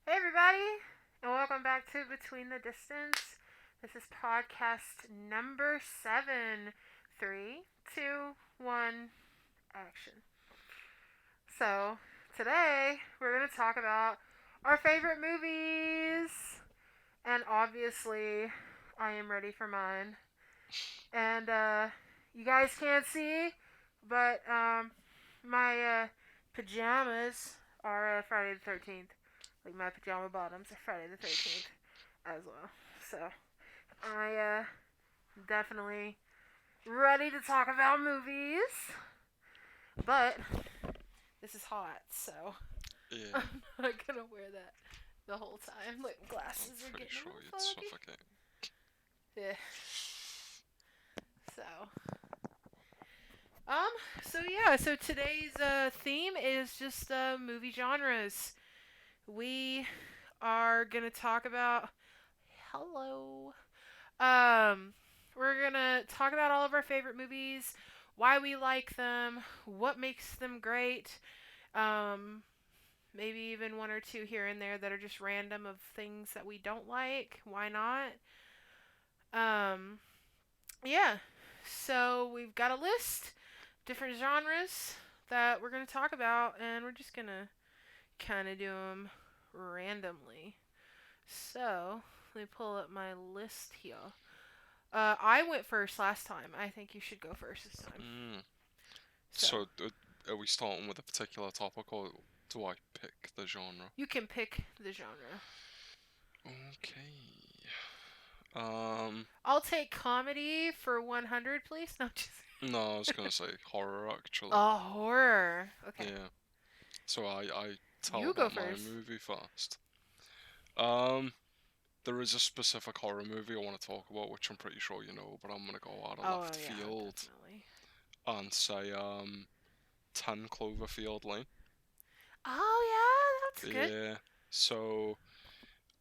Hey, everybody, and welcome back to Between the Distance. This is podcast number 7. 3, 2, 1, action. So, today we're going to talk about our favorite movies, and obviously, I am ready for mine. And, you guys can't see, but, my, pajamas are Friday the 13th. Like, my pajama bottoms are Friday the 13th as well. So, definitely ready to talk about movies. But, this is hot, so Yeah, I'm not gonna wear that the whole time. Like, glasses I'm are pretty getting a sure little you'd foggy. suffocate. Yeah. So, um, so today's theme is just movie genres. We are gonna talk about hello. Um, we're gonna talk about all of our favorite movies, why we like them, what makes them great. Um, maybe even one or two here and there that are just random of things that we don't like. Why not? Um, yeah. So we've got a list, different genres that we're gonna talk about, and we're just gonna kind of do them randomly. So let me pull up my list here. I went first last time. I think you should go first this time. Mm. So So, are we starting with a particular topic, or do I pick the genre? you can pick the genre. Okay. Um, I'll take comedy for 100, please. No, just no, I was gonna say horror actually. horror. Okay, Yeah. So I tell you go about my first. movie first. Um, there is a specific horror movie I want to talk about, which I'm pretty sure you know, but I'm gonna go out of Oh left yeah, field definitely. and say 10 Cloverfield Lane. Oh yeah, that's good. Yeah. So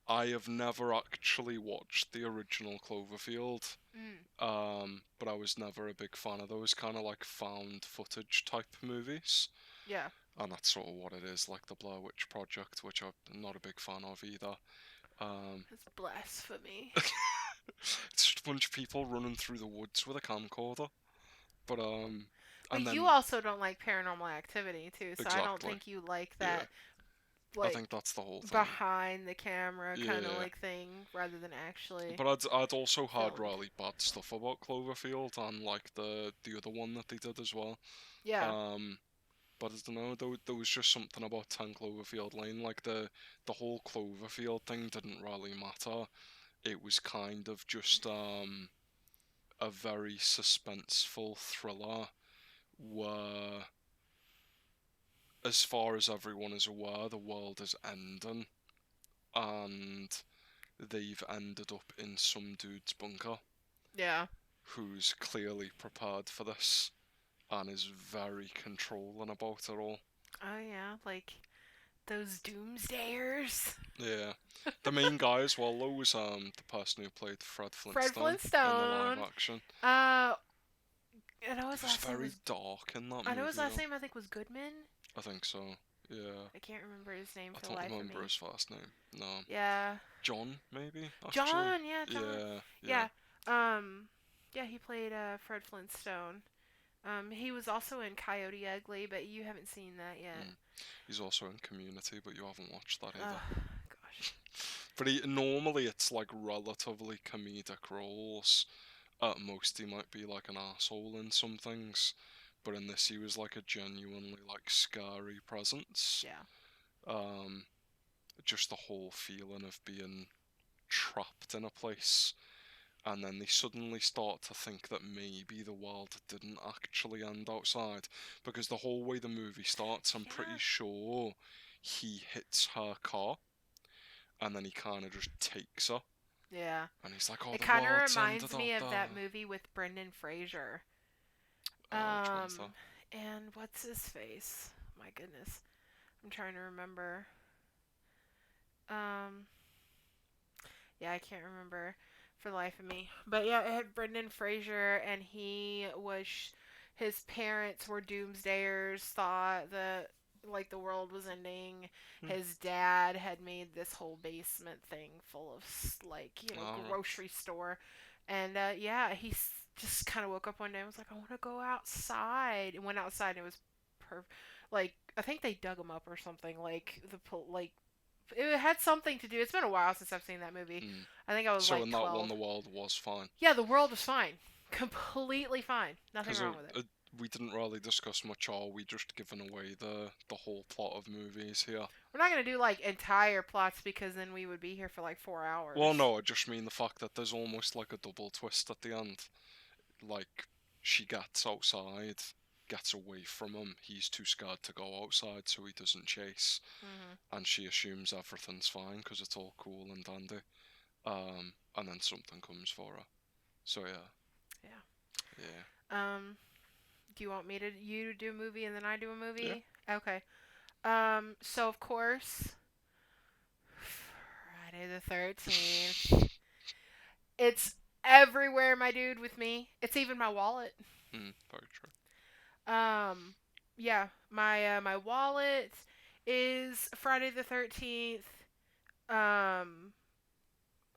I have never actually watched the original Cloverfield, Mm, but I was never a big fan of those kind of like found footage type movies, yeah, and that's sort of what it is, like the Blair Witch Project, which I'm not a big fan of either. Um, that's blasphemy. it's just a bunch of people running through the woods with a camcorder, but and But you then also don't like paranormal activity too, so I don't exactly, think you like yeah, that I like think that's the whole thing. behind the camera kind of Yeah, like thing rather than actually but I'd also heard filmed. really bad stuff about Cloverfield and like the other one that they did as well. Yeah. Um, but I don't know, there was just something about 10 Cloverfield Lane, like the whole Cloverfield thing didn't really matter. It was kind of just a very suspenseful thriller where, as far as everyone is aware, the world is ending and they've ended up in some dude's bunker Yeah. who's clearly prepared for this and is very controlling about it all. Oh yeah, like those doomsdayers. Yeah. The main guy as well though was the person who played Fred Fred Flintstone in the live Flintstone. action. Uh, I know He his was last name very was. dark in that I know his movie last though. name. I think was Goodman. I think so. Yeah. I can't remember his name I for the don't life of remember me. his first name. No. Yeah. John maybe actually. John. Yeah, John. Yeah, yeah. Yeah. Um. Yeah, he played Fred Flintstone. He was also in Coyote Ugly, but you haven't seen that yet. Mm. He's also in Community, but you haven't watched that either. Oh gosh. But normally it's like relatively comedic roles. At most, he might be like an asshole in some things, but in this, he was like a genuinely like scary presence. Yeah. Um, just the whole feeling of being trapped in a place, and then they suddenly start to think that maybe the world didn't actually end outside, because the whole way the movie starts, I'm pretty Yeah. sure he hits her car, and then he kind of just takes her, Yeah. and he's like, "Oh, It the kind of world's ended reminds out me of that there." movie with Brendan Fraser. Which one's that? Um, and what's his face? My goodness, I'm trying to remember. Um, yeah, I can't remember for the life of me. But yeah, it had Brendan Fraser, and he was. His parents were doomsdayers. Thought that like the world was ending. Hmm. His dad had made this whole basement thing full of like Alright. grocery store, and yeah, just kind of woke up one day and was like, I want to go outside, and went outside and it was like I think they dug him up or something. Like like it had something to do. It's been a while since I've seen that movie. Hmm. I think I was So like in that one, 12. the world was fine. Yeah, the world was fine. Completely fine. Nothing Because wrong with it. we didn't really discuss much, or we just given away the whole plot of movies here. We're not going to do like entire plots because then we would be here for like 4 hours. Well, no, I just mean the fact that there's almost like a double twist at the end. Like, she gets outside, gets away from him, he's too scared to go outside, so he doesn't chase, Hmm. and she assumes everything's fine because it's all cool and dandy. And then something comes for her. So yeah, Yeah. yeah, Do you want me to you do a movie and then I do a yeah. movie? Okay. So of course, Friday the 13th. It's everywhere, my dude, with me. It's even my wallet. Very true. Um, yeah, my wallet is Friday the 13th. Um,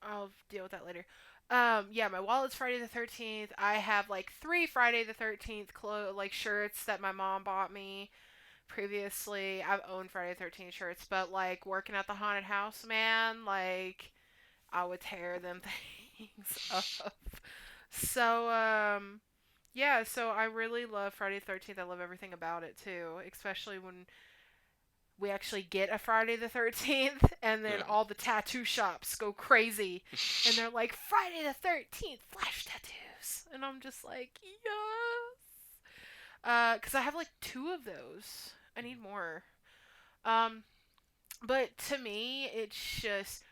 I'll deal with that later. Yeah, my wallet's Friday the 13th. I have like three Friday the 13th like shirts that my mom bought me previously. I've owned Friday the 13th shirts, but like working at the haunted house, man, like I would tear them things up. So, yeah, so I really love Friday the 13th. I love everything about it too, especially when we actually get a Friday the 13th and then Yeah. all the tattoo shops go crazy and they're like Friday the 13th flash tattoos and I'm just like yes, cuz I have like two of those. I need more. Um but to me it's just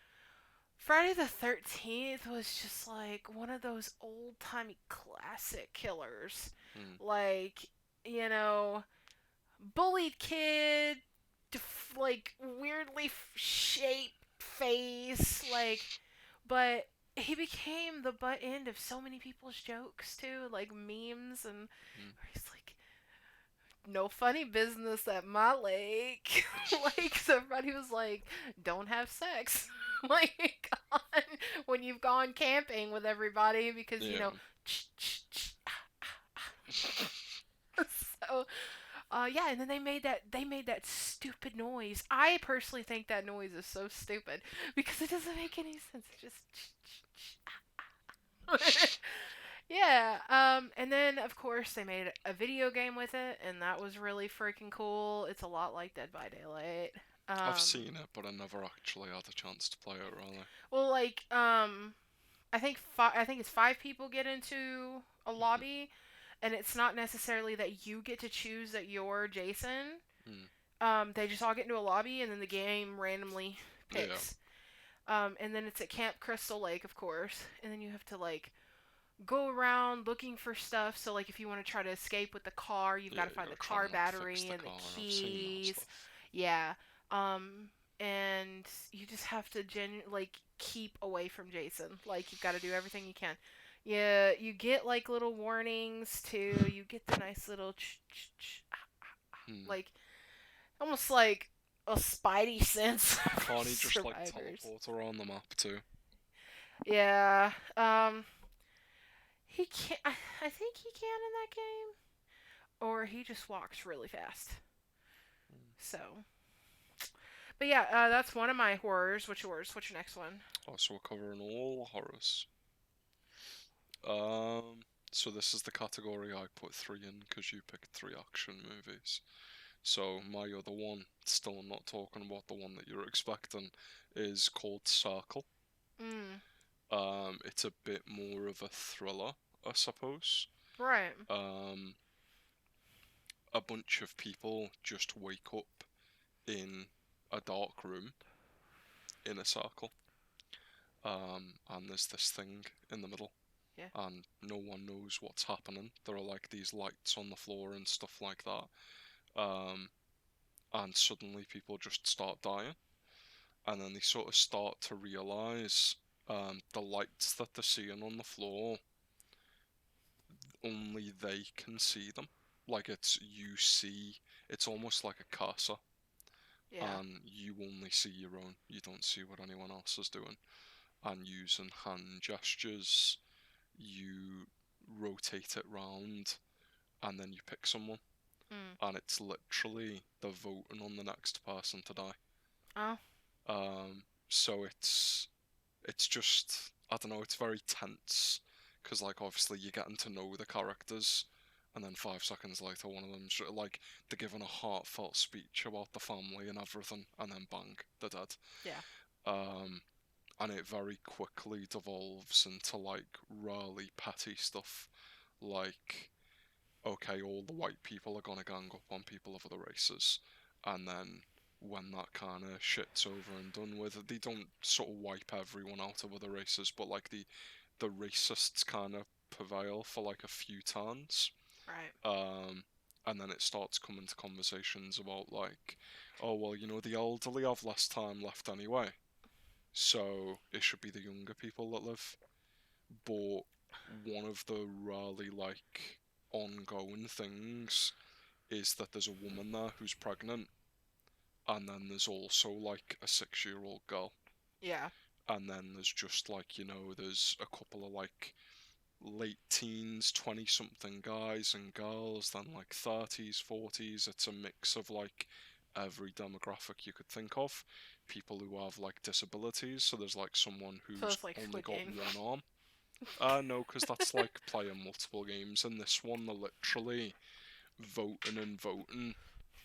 Friday the 13th was just like one of those old-timey classic killers. Mm, Like, you know, bullied kid, like weirdly shaped face, like, but he became the butt end of so many people's jokes too, like memes, and mm. he's like, no funny business at my lake. Like, so everybody was like, don't have sex. Like, when you've gone camping with everybody because, Yeah. so yeah, and then they made that stupid noise. I personally think that noise is so stupid because it doesn't make any sense. It just yeah. And then of course they made a video game with it, and that was really freaking cool. It's a lot like Dead by Daylight. I've Um, seen it, but I never actually had a chance to play it. Really. well, like I think it's five people get into a Mhm. lobby, and it's not necessarily that you get to choose that you're Jason. Mm. They just all get into a lobby, and then the game randomly Yeah. picks. And then it's at Camp Crystal Lake, of course, and then you have to like go around looking for stuff. So like if you want to try to escape with the car, you've got Yeah, to you find the gotta try car and like fix battery the and the car. I've seen that keys. stuff. Yeah. And you just have to like keep away from Jason. Like you've got to do everything you can. Yeah, you get like little warnings too. You get the nice little Hmm. like almost like a spidey sense for Can't he just like survivors. teleport around the map too? Yeah. He can I think he can in that game, or he just walks really fast. So, but yeah, that's one of my horrors. What's yours? What's your next one? Oh, so we're covering all horrors. So this is the category I put three in because you picked three action movies. So my other one, still not talking about the one that you're expecting, is called Circle. Mm, It's a bit more of a thriller, I suppose. right. Um, a bunch of people just wake up in a dark room in a circle. And there's this thing in the middle, Yeah. and no one knows what's happening. There are like these lights on the floor and stuff like that. Um, and suddenly people just start dying, and then they sort of start to realize the lights that they're seeing on the floor, only they can see them. Like it's you see, it's almost like a cursor. Yeah. and you only see your own. You don't see what anyone else is doing. And using hand gestures, you rotate it round, and then you pick someone, Mm. and it's literally the voting on the next person to die. Oh. So it's just, I don't know, it's very tense because like obviously you're getting to know the characters, and then 5 seconds later one of them's like they're giving a heartfelt speech about the family and everything, and then bang, they're dead. Yeah. Um, and it very quickly devolves into like really petty stuff, like okay, all the white people are gonna gang up on people of other races, and then when that kind of shit's over and done with, they don't sort of wipe everyone out of other races, but like the racists kind of prevail for like a few turns, Right. um, and then it starts coming to conversations about like, oh well, you know, the elderly have less time left anyway, so it should be the younger people that live. But one of the really like ongoing things is that there's a woman there who's pregnant, and then there's also like a 6-year-old girl, Yeah. and then there's just like, you know, there's a couple of like late teens, 20 something guys and girls, then like 30s, 40s. It's a mix of like every demographic you could think of. People who have like disabilities, so there's like someone So who's it's like only Squid got Game. one arm. No, because that's like playing multiple games. In this one, they're literally voting and voting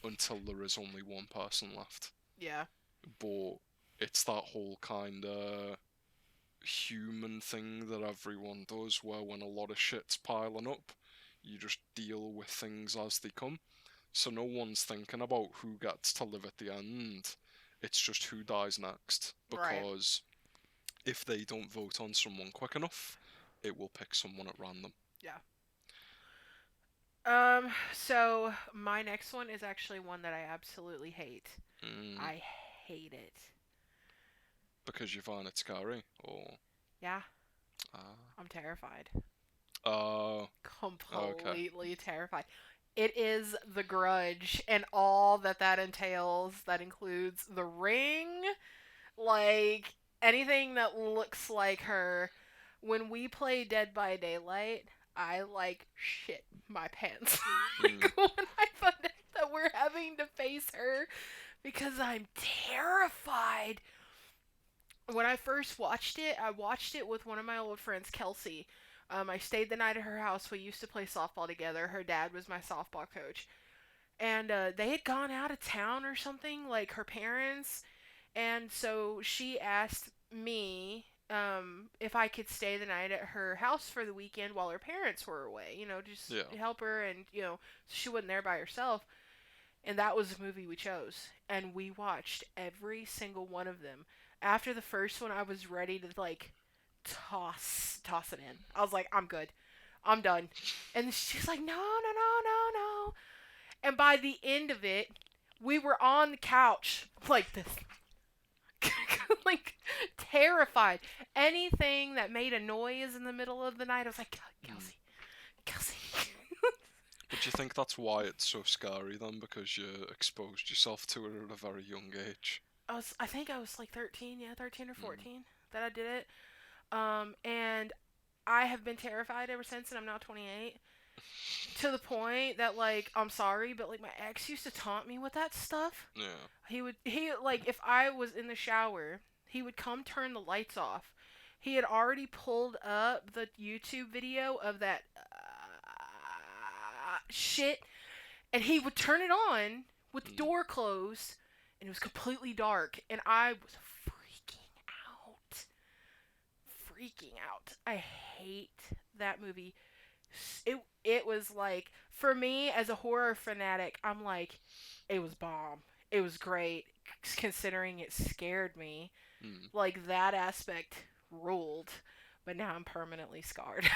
until there is only one person left. Yeah. But it's that whole kind of human thing that everyone does, where when a lot of shit's piling up, you just deal with things as they come. So no one's thinking about who gets to live at the end. It's just who dies next. Right. Because if they don't vote on someone quick enough, it will pick someone at random. Yeah. So my next one is actually one that I absolutely hate. Mm, I hate it. because you find it scary, or Yeah, ah, I'm terrified. oh, okay. Completely terrified. It is The Grudge and all that that entails. That includes The Ring, like anything that looks like her. When we play Dead by Daylight, I like shit my pants Mm, like when I find out that we're having to face her because I'm terrified. When I first watched it, I watched it with one of my old friends, Kelsey. I stayed the night at her house. We used to play softball together. Her dad was my softball coach. And they had gone out of town or something, like her parents. And so she asked me if I could stay the night at her house for the weekend while her parents were away, just yeah. help her and, so she wasn't there by herself. And that was the movie we chose. And we watched every single one of them. After the first one, I was ready to like toss it in. I was like, I'm good. I'm done. And she's like, no, no, no, no, no. And by the end of it, we were on the couch like this. Like terrified. Anything that made a noise in the middle of the night, I was like, Mm. Kelsey, Kelsey. But do you think that's why it's so scary then? Because you exposed yourself to it at a very young age? I think I was like 13, yeah, 13 or Mm. 14 that I did it. And I have been terrified ever since, and I'm now 28. To the point that, like, I'm sorry, but like my ex used to taunt me with that stuff. Yeah. He like if I was in the shower, he would come turn the lights off. He had already pulled up the YouTube video of that shit, and he would turn it on with the Mm. door closed, and it was completely dark, and I was out freaking out. I hate that movie. It was like, for me as a horror fanatic, I'm like, it was bomb. It was great considering it scared me. Mm. Like that aspect ruled, but now I'm permanently scarred.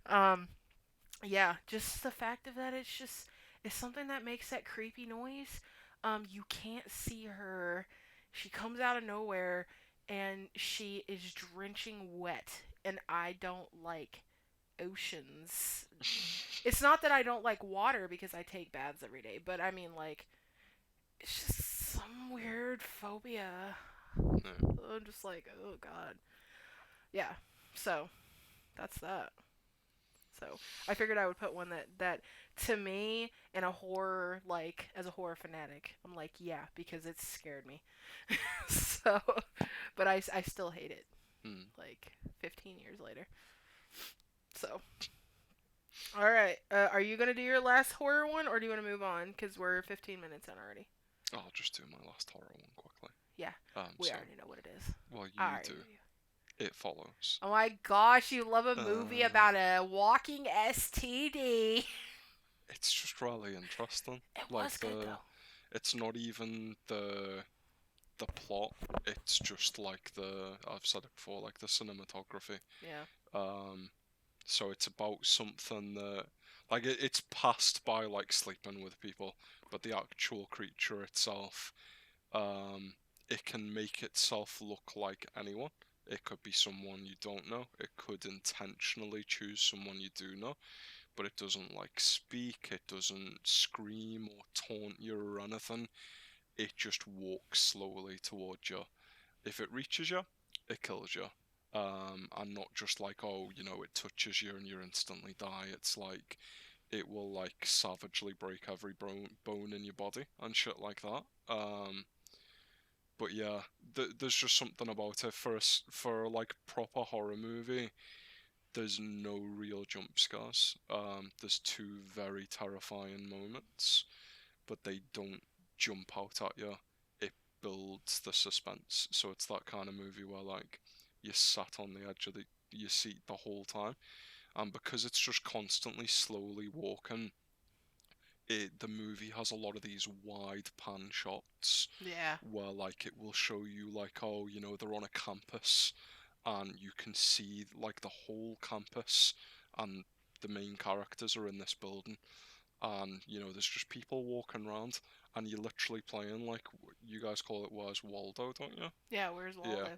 Like, yeah, just the fact of that, it's something that makes that creepy noise. You can't see her. She comes out of nowhere and she is drenching wet, and I don't like oceans. It's not that I don't like water because I take baths every day, but I mean like it's just some weird phobia. Yeah. I'm just like, oh god. Yeah. So that's that. So I figured I would put one that to me in a horror, like as a horror fanatic, I'm like, yeah, because it scared me. So, but I still hate it. Hmm. Like 15 years later. So, all right. Are you gonna do your last horror one, or do you want to move on? Cause we're 15 minutes in already. I'll just do my last horror one quickly. Yeah, we So, already know what it is. well, I you already do. know. It Follows. Oh my gosh, you love a movie Uh, about a walking STD. it's just really interesting. It Like was good though. it's not even the plot. It's just like I've said it before, like the cinematography. Yeah. Um, so it's about something that, like, it's passed by like sleeping with people, but the actual creature itself, um, it can make itself look like anyone. It could be someone you don't know. It could intentionally choose someone you do know, but it doesn't like speak. It doesn't scream or taunt you or anything. It just walks slowly towards you. If it reaches you, it kills you. And not just like, oh, it touches you and you instantly die. It's like it will like savagely break every bone in your body and shit like that. But yeah, there's just something about it for like proper horror movie. There's no real jump scares. There's two very terrifying moments, but they don't jump out at you. It builds the suspense. So it's that kind of movie where like you sat on the edge of your seat the whole time, and because it's just constantly slowly walking, the movie has a lot of these wide pan shots Yeah. where like it will show you like, oh, they're on a campus and you can see like the whole campus, and the main characters are in this building, and there's just people walking around, and you're literally playing like, you guys call it Where's Waldo, don't you? Yeah. Where's Yeah.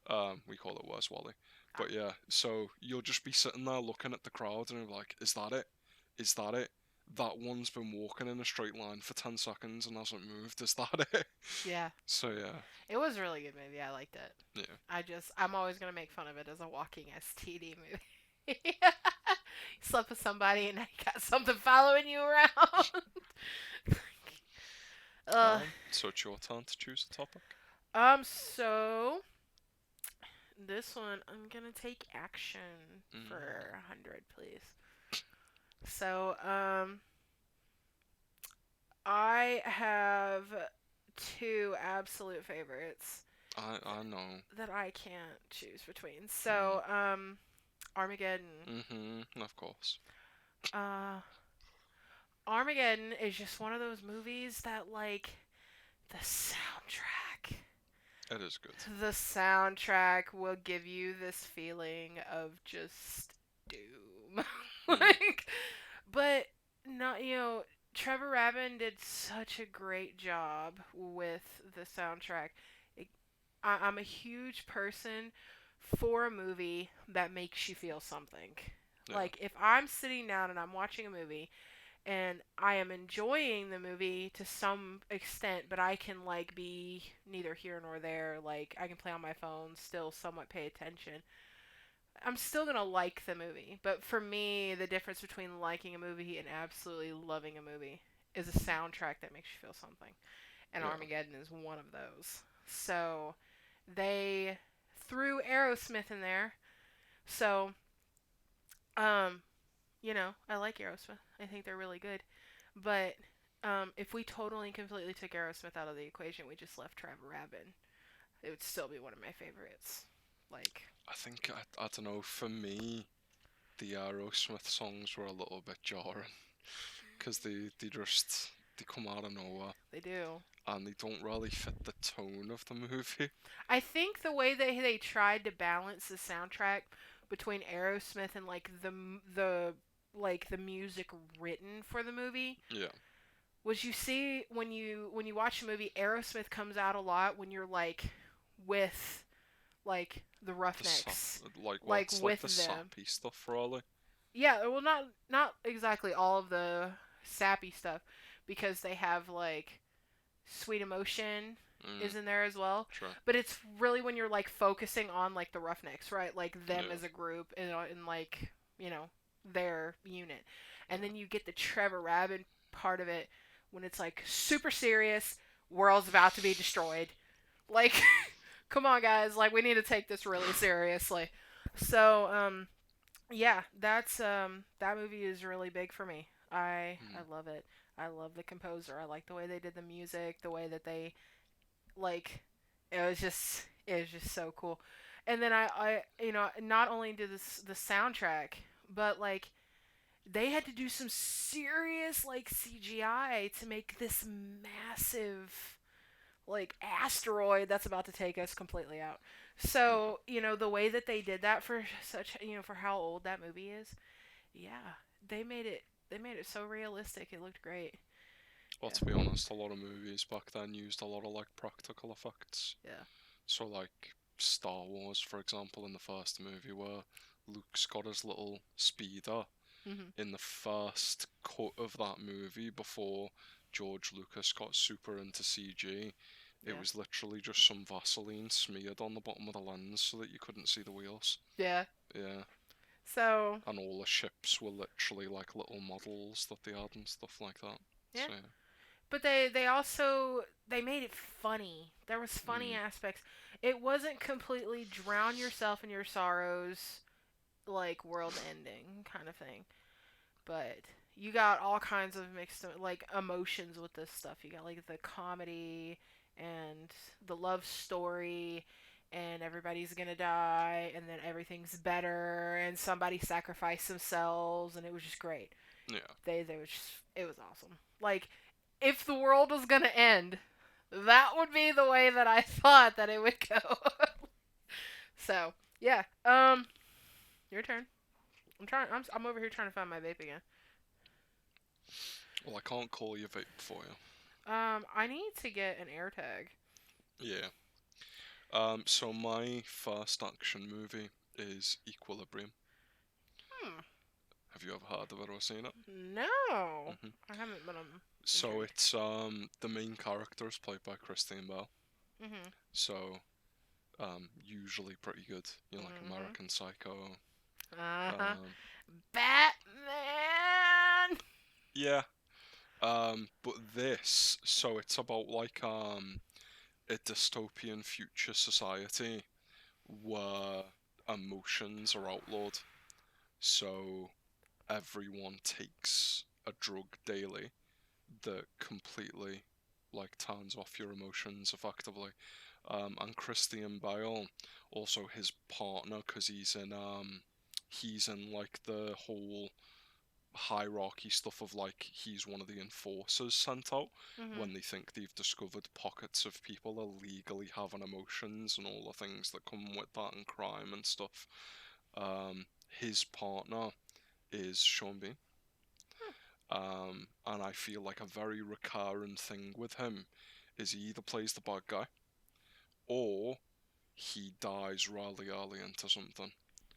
Waldo? We call it Where's Wally. Ah, But yeah, so you'll just be sitting there looking at the crowd and you're like, is that it? Is that it? That one's been walking in a straight line for 10 seconds and hasn't moved. Is that it? yeah. So yeah, It was a really good movie. I liked it. yeah. I'm always gonna make fun of it as a walking STD movie. You slept with somebody and now you got something following you around. uh, So it's your turn to choose a topic. so this one I'm gonna take action for Mm, 100, please. So, I have two absolute favorites I know. that I can't choose between. Mm, So, Armageddon. of course. Uh, Armageddon is just one of those movies that, like, the soundtrack. It is good. The soundtrack will give you this feeling of just doom. Mm, Like, but not, Trevor Rabin did such a great job with the soundtrack. It, I'm a huge person for a movie that makes you feel something. yeah. Like, if I'm sitting down and I'm watching a movie and I am enjoying the movie to some extent, but I can like be neither here nor there. Like I can play on my phone, still somewhat pay attention. I'm still gonna like the movie, but for me, the difference between liking a movie and absolutely loving a movie is a soundtrack that makes you feel something. And Yeah. Armageddon is one of those. So they threw Aerosmith in there. So um, I like Aerosmith. I think they're really good. But if we totally and completely took Aerosmith out of the equation, we just left Trevor Rabin, it would still be one of my favorites. Like, I think I don't know. For me, the Aerosmith songs were a little bit jarring because they come out of nowhere they do. and they don't really fit the tone of the movie. I think the way they tried to balance the soundtrack between Aerosmith and the music written for the movie Yeah, was, you see when you watch a movie, Aerosmith comes out a lot when you're like with like the the sap, Roughnecks, well, like it's like with the them. sappy stuff, really. Yeah, well, not exactly all of the sappy stuff, because they have like Sweet Emotion Mm, is in there as well. sure. But it's really when you're like focusing on like the Roughnecks, right? Like them Yeah. as a group and like, you know, their unit. And Yeah. then you get the Trevor Rabin part of it when it's like super serious, world's about to be destroyed. Like come on guys, like we need to take this really seriously. So, yeah, that movie is really big for me. I Mm, love it. I love the composer. I like the way they did the music, the way that they like it was just so cool. And then I not only did the soundtrack, but like they had to do some serious like CGI to make this massive like asteroid that's about to take us completely out. yeah. So, the way that they did that for such, for how old that movie is, yeah, they made it so realistic. It looked great. Well, Yeah. to be honest, a lot of movies back then used a lot of like practical effects. Yeah. So like Star Wars, for example, in the first movie where Luke's got his little speeder Mhm. in the first cut of that movie before George Lucas got super into CG. It Yeah. was literally just some Vaseline smeared on the bottom of the lens so that you couldn't see the wheels. Yeah. Yeah, So, and all the ships were literally like little models that they had and stuff like that. yeah. So But they also they made it funny. There was yeah. funny aspects. It wasn't completely drown yourself in your sorrows like world ending kind of thing. But you got all kinds of mixed like emotions with this stuff. You got like the comedy and the love story and everybody's gonna die and then everything's better and somebody sacrificed themselves and it was just great. Yeah. They was just, it was awesome. Like if the world was gonna end, that would be the way that I thought that it would go. So yeah, your turn. I'm over here trying to find my vape again. Well, I can't call you vape for you. I need to get an AirTag. Yeah. So my first action movie is Equilibrium. Hmm. Have you ever heard of it or seen it? No, Hmm. I haven't, but I'm So intrigued. it's the main character is played by Christine Bell. Mhm. So usually pretty good. You know, like Mhm. American Psycho. Uh huh. Um, Batman. yeah. But this, so it's about like a dystopian future society where emotions are outlawed. So everyone takes a drug daily that completely like turns off your emotions effectively. And Christian Bale, also his partner, because he's in like the whole hierarchy stuff of like he's one of the enforcers sent out Mhm. when they think they've discovered pockets of people illegally having emotions and all the things that come with that and crime and stuff. His partner is Sean Bean. And I feel like a very recurrent thing with him is he either plays the bad guy or he dies really early into something.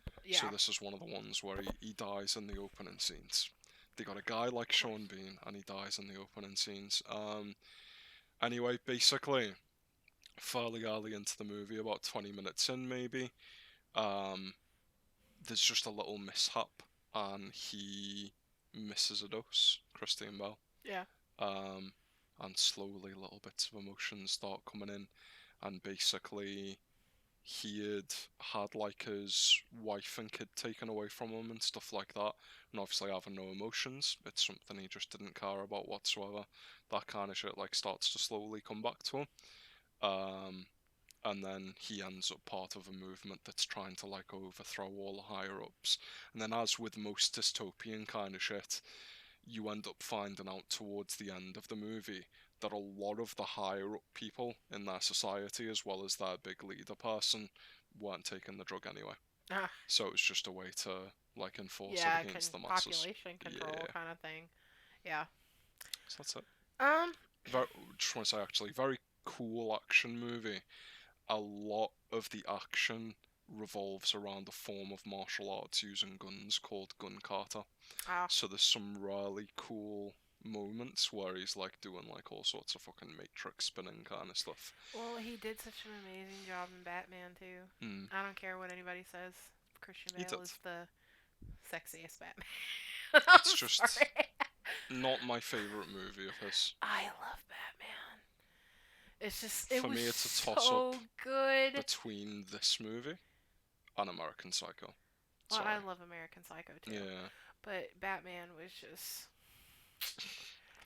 So Yeah. this is one of the ones where he dies in the opening scenes. They got a guy like Of course. Sean Bean and he dies in the opening scenes. Anyway, basically, fairly early into the movie, about 20 minutes in maybe, um, there's just a little mishap and he misses a dose, Christian Bell. Yeah. um, and slowly little bits of emotions start coming in, and basically he had like his wife and kid taken away from him and stuff like that, and obviously having no emotions, it's something he just didn't care about whatsoever. That kind of shit like starts to slowly come back to him, um, and then he ends up part of a movement that's trying to like overthrow all the higher ups. And then, as with most dystopian kind of shit, you end up finding out towards the end of the movie that a lot of the higher up people in their society, as well as their big leader person, weren't taking the drug anyway. Ah. So it was just a way to like enforce it Yeah. against the masses. Population control Yeah, kind of thing. Yeah. so that's it. Um. Very, just want to say actually, very cool action movie. A lot of the action revolves around a form of martial arts using guns called gun kata. Ah. So there's some really cool moments where he's like doing like all sorts of fucking matrix spinning kind of stuff. Well, he did such an amazing job in Batman too. Mm, I don't care what anybody says. Christian he Bale did. is the sexiest Batman. It's I'm just sorry. not my favorite movie of his. I love Batman. It's just it For was me, it's a toss up so good. between this movie and American Psycho. Well, I Sorry. love American Psycho too, Yeah. but Batman was just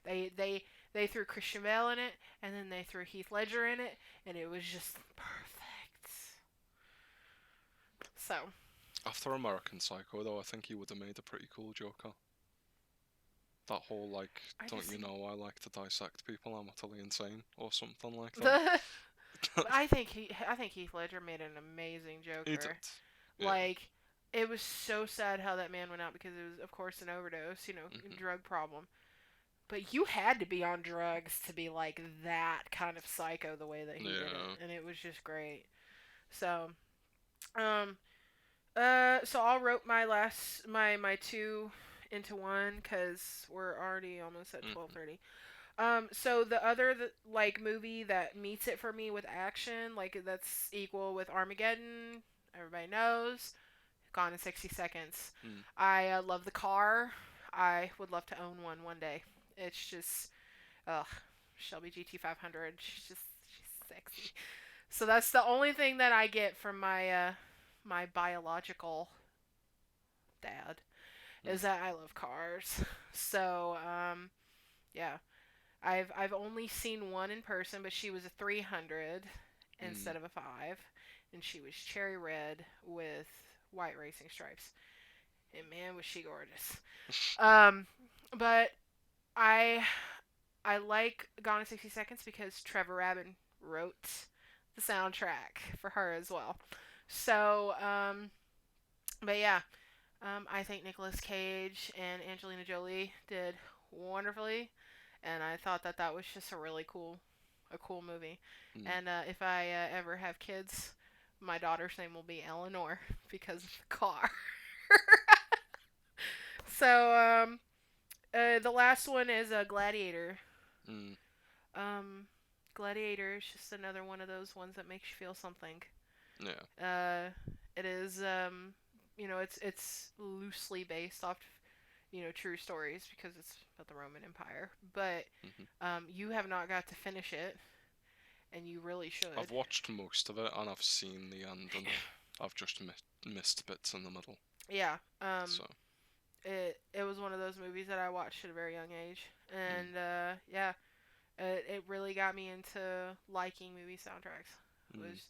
they threw Christian Bale in it, and then they threw Heath Ledger in it, and it was just perfect. So After American Psycho, though, I think he would have made a pretty cool Joker. That whole like, I don't just you know I like to dissect people? I'm utterly insane, or something like that. the I think Heath Ledger made an amazing He did. Joker. Yeah. Like it was so sad how that man went out because it was of course an overdose, Mhm. drug problem. But you had to be on drugs to be like that kind of psycho the way that he did Yeah. it, and it was just great. So, um, so I'll rope my two into one because we're already almost at Mhm. 12:30. So the other like movie that meets it for me with action, like that's equal with Armageddon. Everybody knows. Gone in 60 Seconds. Mm. I love the car. I would love to own one day. It's just, ugh, Shelby GT500. She's sexy. So that's the only thing that I get from my biological dad is that I love cars. So yeah, I've only seen one in person, but she was a 300 instead of a 5, and she was cherry red with white racing stripes. And man, was she gorgeous. But I I like Gone in 60 Seconds because Trevor Rabin wrote the soundtrack for her as well. So, but yeah, I think Nicolas Cage and Angelina Jolie did wonderfully, and I thought that that was just a cool movie. Mm. And if I ever have kids, my daughter's name will be Eleanor because of the car. So, the last one is Gladiator. Mm. Um, Gladiator is just another one of those ones that makes you feel something. Yeah. It is it's loosely based off true stories because it's about the Roman Empire, but Mhm. you have not got to finish it, and you really should. I've watched most of it and I've seen the end, and I've just missed bits in the middle. Yeah. So. It was one of those movies that I watched at a very young age, and yeah, it really got me into liking movie soundtracks. It was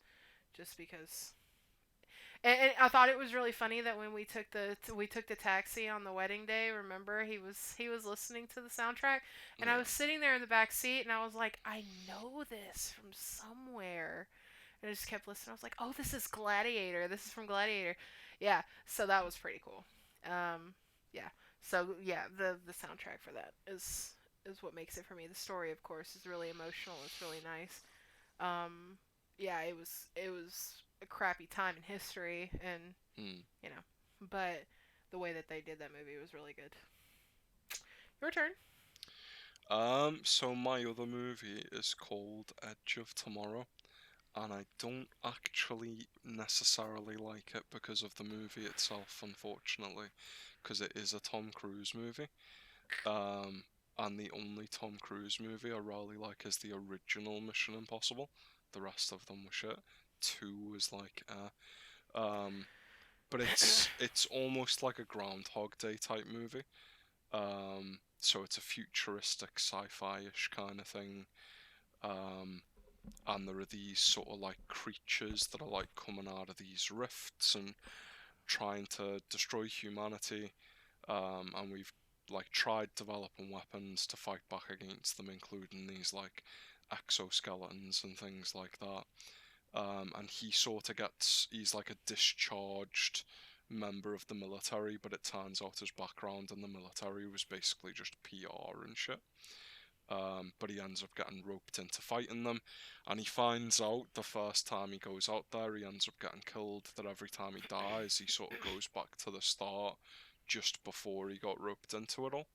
just because. And I thought it was really funny that when we took the taxi on the wedding day, remember he was listening to the soundtrack, and I was sitting there in the back seat, and I was like, I know this from somewhere, and I just kept listening. I was like, oh, this is Gladiator. This is from Gladiator. Yeah, so that was pretty cool. Yeah. So yeah, the soundtrack for that is what makes it for me. The story, of course, is really emotional. It's really nice. Yeah, it was a crappy time in history, and but the way that they did that movie was really good. Your turn. So my other movie is called Edge of Tomorrow, and I don't actually necessarily like it because of the movie itself, unfortunately, because it is a Tom Cruise movie. And the only Tom Cruise movie I really like is the original Mission Impossible. The rest of them were shit. 2 was like, but it's almost like a Groundhog Day type movie. So it's a futuristic sci-fi-ish kind of thing. And there are these sort of like creatures that are like coming out of these rifts and trying to destroy humanity. And we've like tried developing weapons to fight back against them, including these like exoskeletons and things like that. And he sort of he's like a discharged member of the military, but it turns out his background in the military was basically just PR and shit. But he ends up getting roped into fighting them, and he finds out the first time he goes out there, he ends up getting killed, that every time he dies, he sort of goes back to the start just before he got roped into it all.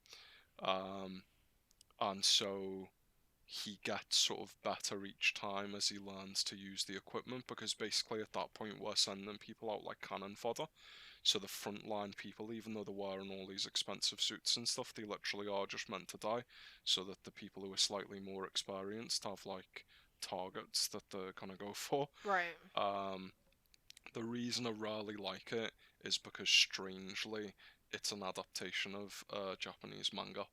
and so he gets sort of better each time as he learns to use the equipment, because basically at that point we're sending people out like cannon fodder. So the frontline people, even though they're wearing all these expensive suits and stuff, they literally are just meant to die, so that the people who are slightly more experienced have like targets that they're gonna go for. Right. Um, the reason I really like it is because strangely it's an adaptation of Japanese manga.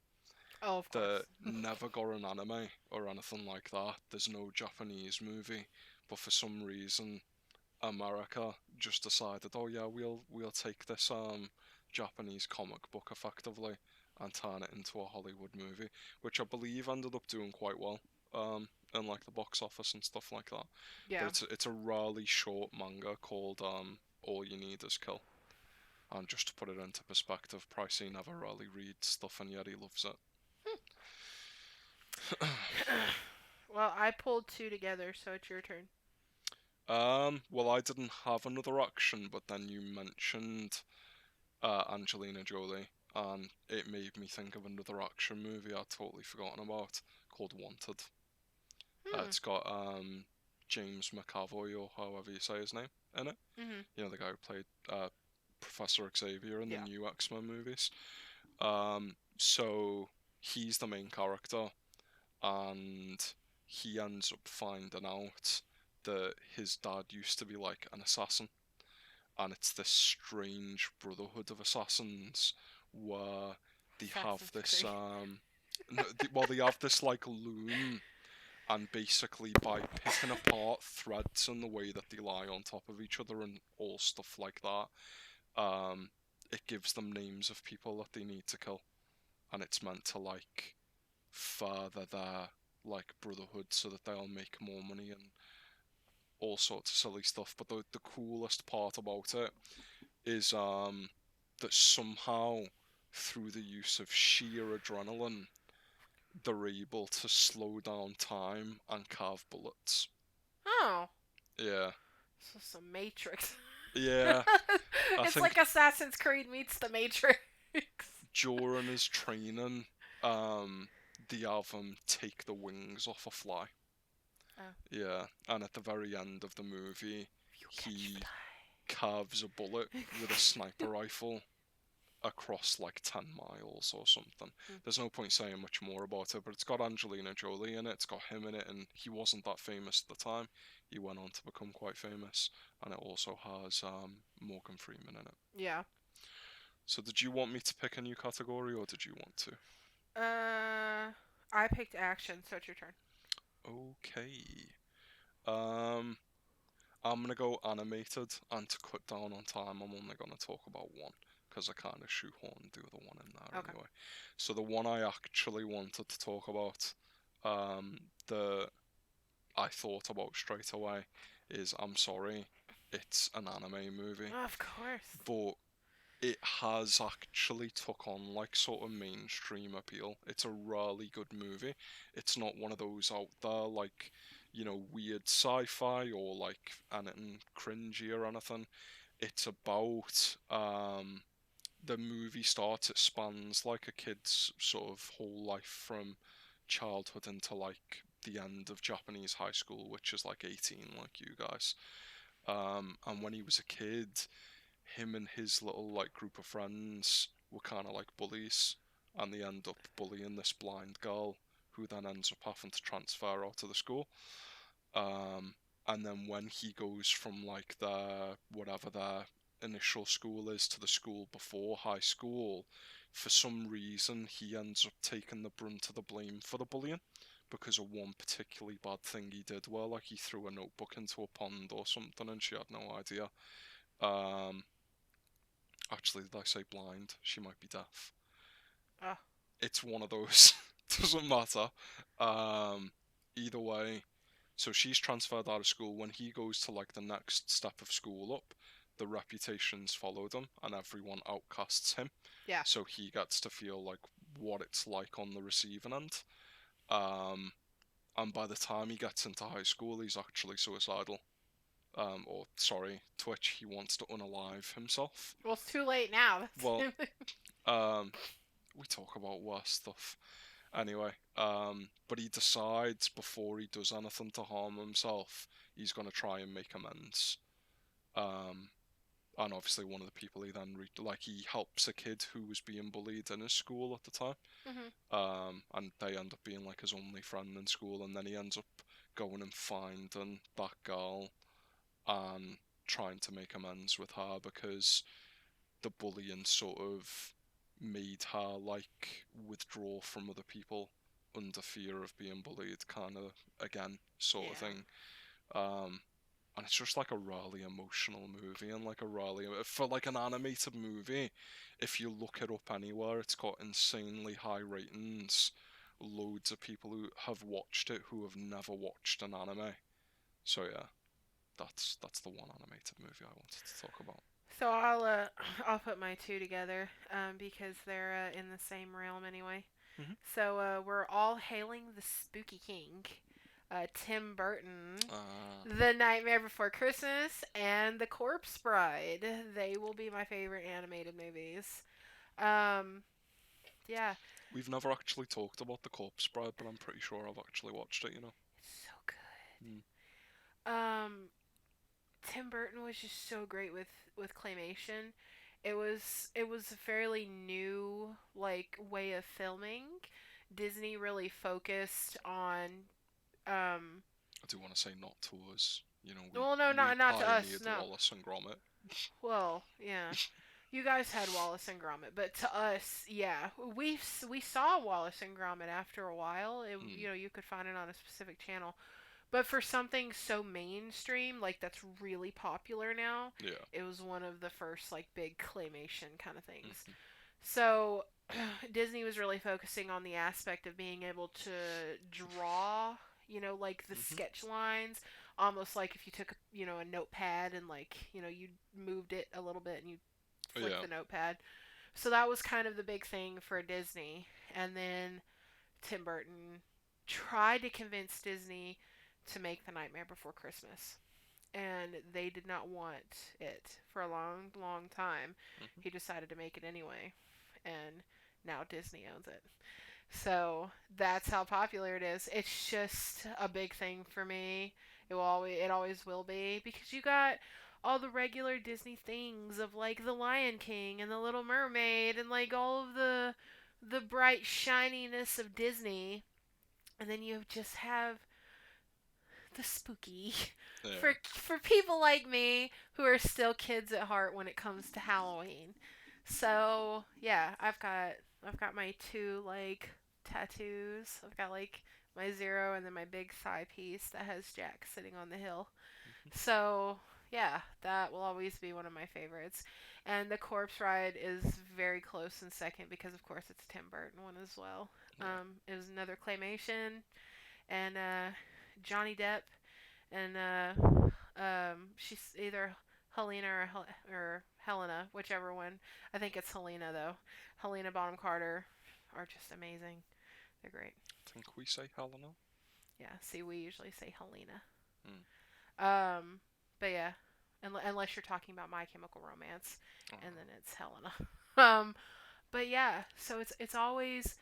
Oh, of They course. never got an anime or anything like that. There's no Japanese movie, but for some reason America just decided, oh yeah, we'll take this Japanese comic book effectively and turn it into a Hollywood movie, which I believe ended up doing quite well in like the box office and stuff like that. But Yeah. it's a really short manga called All You Need Is Kill. And just to put it into perspective, Pricey never really reads stuff and yet he loves it. Well, I pulled two together, so it's your turn. Well, I didn't have another action, but then you mentioned Angelina Jolie, and it made me think of another action movie I'd totally forgotten about called Wanted. Hmm. It's got James McAvoy, or however you say his name, in it. Mhm. You know, the guy who played Professor Xavier in the Yeah. new X-Men movies. So he's the main character, and he ends up finding out that his dad used to be like an assassin, and it's this strange brotherhood of assassins where they have Assassin's this Creed. well, they have this like loom, and basically by picking apart threads and the way that they lie on top of each other and all stuff like that, it gives them names of people that they need to kill, and it's meant to like further their like brotherhood so that they'll make more money and all sorts of silly stuff. But the coolest part about it is that somehow through the use of sheer adrenaline they're able to slow down time and carve bullets. Oh, Yeah. so some Matrix. Yeah. I It's think like Assassin's Creed meets the Matrix. during his training, um, they have him take the wings off a fly. Oh. Yeah, and at the very end of the movie, You catch he carves a bullet with a sniper rifle across like 10 miles or something. There's no point saying much more about it, but it's got Angelina Jolie in it, it's got him in it, and he wasn't that famous at the time. He went on to become quite famous, and it also has Morgan Freeman in it. Yeah. So, did you want me to pick a new category, or did you want to? I picked action, so it's your turn. Okay. Um, I'm gonna go animated, and to cut down on time, I'm only gonna talk about one because I kind of shoehorned the other one in there Okay. anyway. So the one I actually wanted to talk about, the I thought about straight away, is I'm sorry, it's an anime movie, Of course. but it has actually took on like sort of mainstream appeal. It's a really good movie. It's not one of those out there like, you know, weird sci-fi or like anything cringy or anything. It's about the movie starts, it spans like a kid's sort of whole life from childhood into like the end of Japanese high school, which is like 18 like you guys. And when he was a kid, him and his little like group of friends were kind of like bullies, and they end up bullying this blind girl who then ends up having to transfer out of the school. Um, and then when he goes from like their whatever their initial school is to the school before high school, for some reason he ends up taking the brunt of the blame for the bullying because of one particularly bad thing he did, where like he threw a notebook into a pond or something and she had no idea. Um, Actually, did I say blind? She might be deaf. Oh. It's one of those. Doesn't matter. Um, Either way, so she's transferred out of school. When he goes to like the next step of school up, the reputations followed him, and everyone outcasts him. Yeah. So he gets to feel like what it's like on the receiving end. Um, and by the time he gets into high school, he's actually suicidal. Or sorry, Twitch. He wants to unalive himself. Well, it's too late now. Well, um, we talk about worse stuff. Anyway, but he decides before he does anything to harm himself, he's gonna try and make amends. Um, and obviously one of the people he then he helps a kid who was being bullied in his school at the time. Mhm. And they end up being like his only friend in school, and then he ends up going and finding that girl and trying to make amends with her because the bullying sort of made her like withdraw from other people under fear of being bullied, kind of again sort of Yeah. thing. Um, and it's just like a really emotional movie and like a really for like an animated movie. If you look it up anywhere, it's got insanely high ratings. Loads of people who have watched it who have never watched an anime. So yeah, that's the one animated movie I wanted to talk about. So I'll put my two together because they're in the same realm anyway. Hmm. So we're all hailing the Spooky King, Tim Burton, Uh, The Nightmare Before Christmas, and The Corpse Bride. They will be my favorite animated movies. Um, yeah, we've never actually talked about The Corpse Bride, but I'm pretty sure I've actually watched it. it's so good. Mm. Tim Burton was just so great with claymation. It was a fairly new like way of filming. Disney really focused on um I do want to say not to us. well no We not to us pioneered no. Wallace and Gromit. Well, yeah. You guys had Wallace and Gromit, but to us, yeah, we saw Wallace and Gromit after a while. Mm. You could find it on a specific channel. But for something so mainstream, like that's really popular now, Yeah. it was one of the first like big claymation kind of things. Hmm. So Disney was really focusing on the aspect of being able to draw, like the Hmm. sketch lines, almost like if you took, a notepad and like, you moved it a little bit and you flick Yeah. the notepad. So that was kind of the big thing for Disney. And then Tim Burton tried to convince Disney to make The Nightmare Before Christmas. And they did not want it for a long, long time. Hmm. He decided to make it anyway. And now Disney owns it. So that's how popular it is. It's just a big thing for me. It always will be because you got all the regular Disney things of like the Lion King and the Little Mermaid and like all of the bright shininess of Disney, and then you just have the spooky Yeah. for people like me who are still kids at heart when it comes to Halloween. So yeah, I've got my two like tattoos. I've got like my zero and then my big thigh piece that has Jack sitting on the hill. Hmm. So yeah, that will always be one of my favorites. And the Corpse Ride is very close in second because of course it's a Tim Burton one as well. Yeah. It was another claymation and Johnny Depp and she's either Helena or Helena, whichever one. I think it's Helena though. Helena Bonham Carter are just amazing. They're great. I think we say Helena. Yeah. See, we usually say Helena. Mm. But yeah, unless you're talking about My Chemical Romance, and Uh, then it's Helena. um, but yeah, so it's always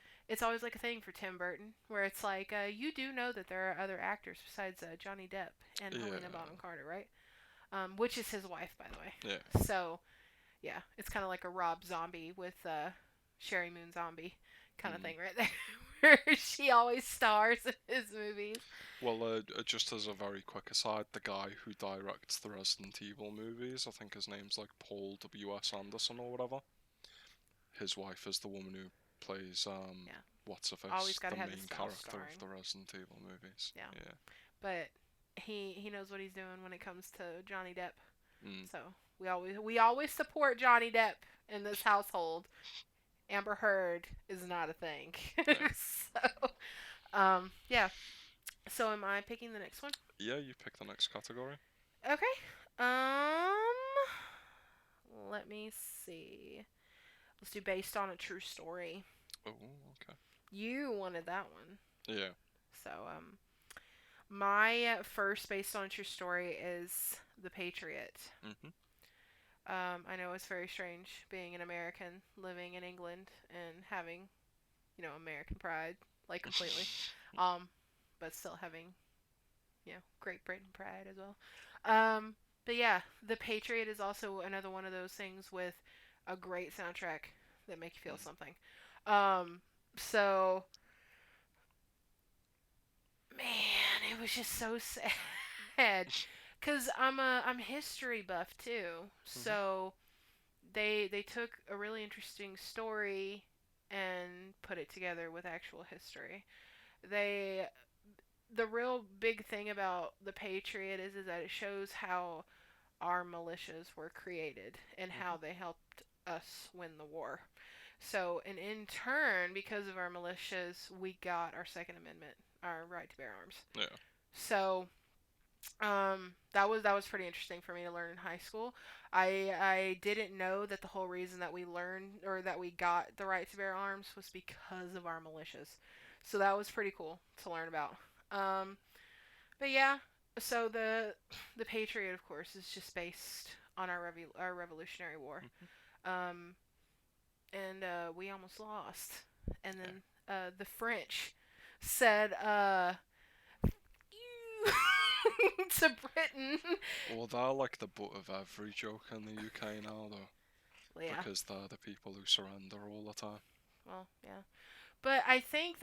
like a thing for Tim Burton, where it's like you do know that there are other actors besides Johnny Depp and Helena yeah. Bonham Carter, right? Which is his wife, by the way. Yeah. So yeah, it's kind of like a Rob Zombie with Sherry Moon Zombie kind of Mm. thing, right there, where she always stars in his movies. Well, just as a very quick aside, the guy who directs the Resident Evil movies, I think his name's like Paul W.S. Anderson or whatever. His wife is the woman who plays Yeah, what's her always face, got the to have the main spouse character of starring. the Resident Evil movies. Yeah, Yeah. but he knows what he's doing when it comes to Johnny Depp. Mm. So we always support Johnny Depp in this household. Amber Heard is not a thing. Yeah. So yeah. So am I picking the next one? Yeah, you pick the next category. Okay. Um let me see. Let's do based on a true story. Oh, okay. You wanted that one. Yeah. So my first based on a true story is The Patriot. Mhm. I know it's very strange being an American living in England and having, American pride like completely. Um, but still having Great Britain pride as well. But yeah, The Patriot is also another one of those things with a great soundtrack that make you feel something. Um, so man, it was just so sad because I'm history buff too. Mhm. So they took a really interesting story and put it together with actual history. They The real big thing about the Patriot is that it shows how our militias were created and Mhm. how they helped us win the war. So, and in turn, because of our militias, we got our Second Amendment, our right to bear arms. Yeah. So, that was pretty interesting for me to learn in high school. I didn't know that the whole reason that we learned or that we got the right to bear arms was because of our militias. So that was pretty cool to learn about. Um, but yeah, so the Patriot, of course, is just based on our Revolutionary War. Mhm. Um, and we almost lost. And Yeah. then the French said to Britain. Well, they're like the butt of every joke in the UK now, though, Well, yeah. because they're the people who surrender all the time. Well, yeah. But I think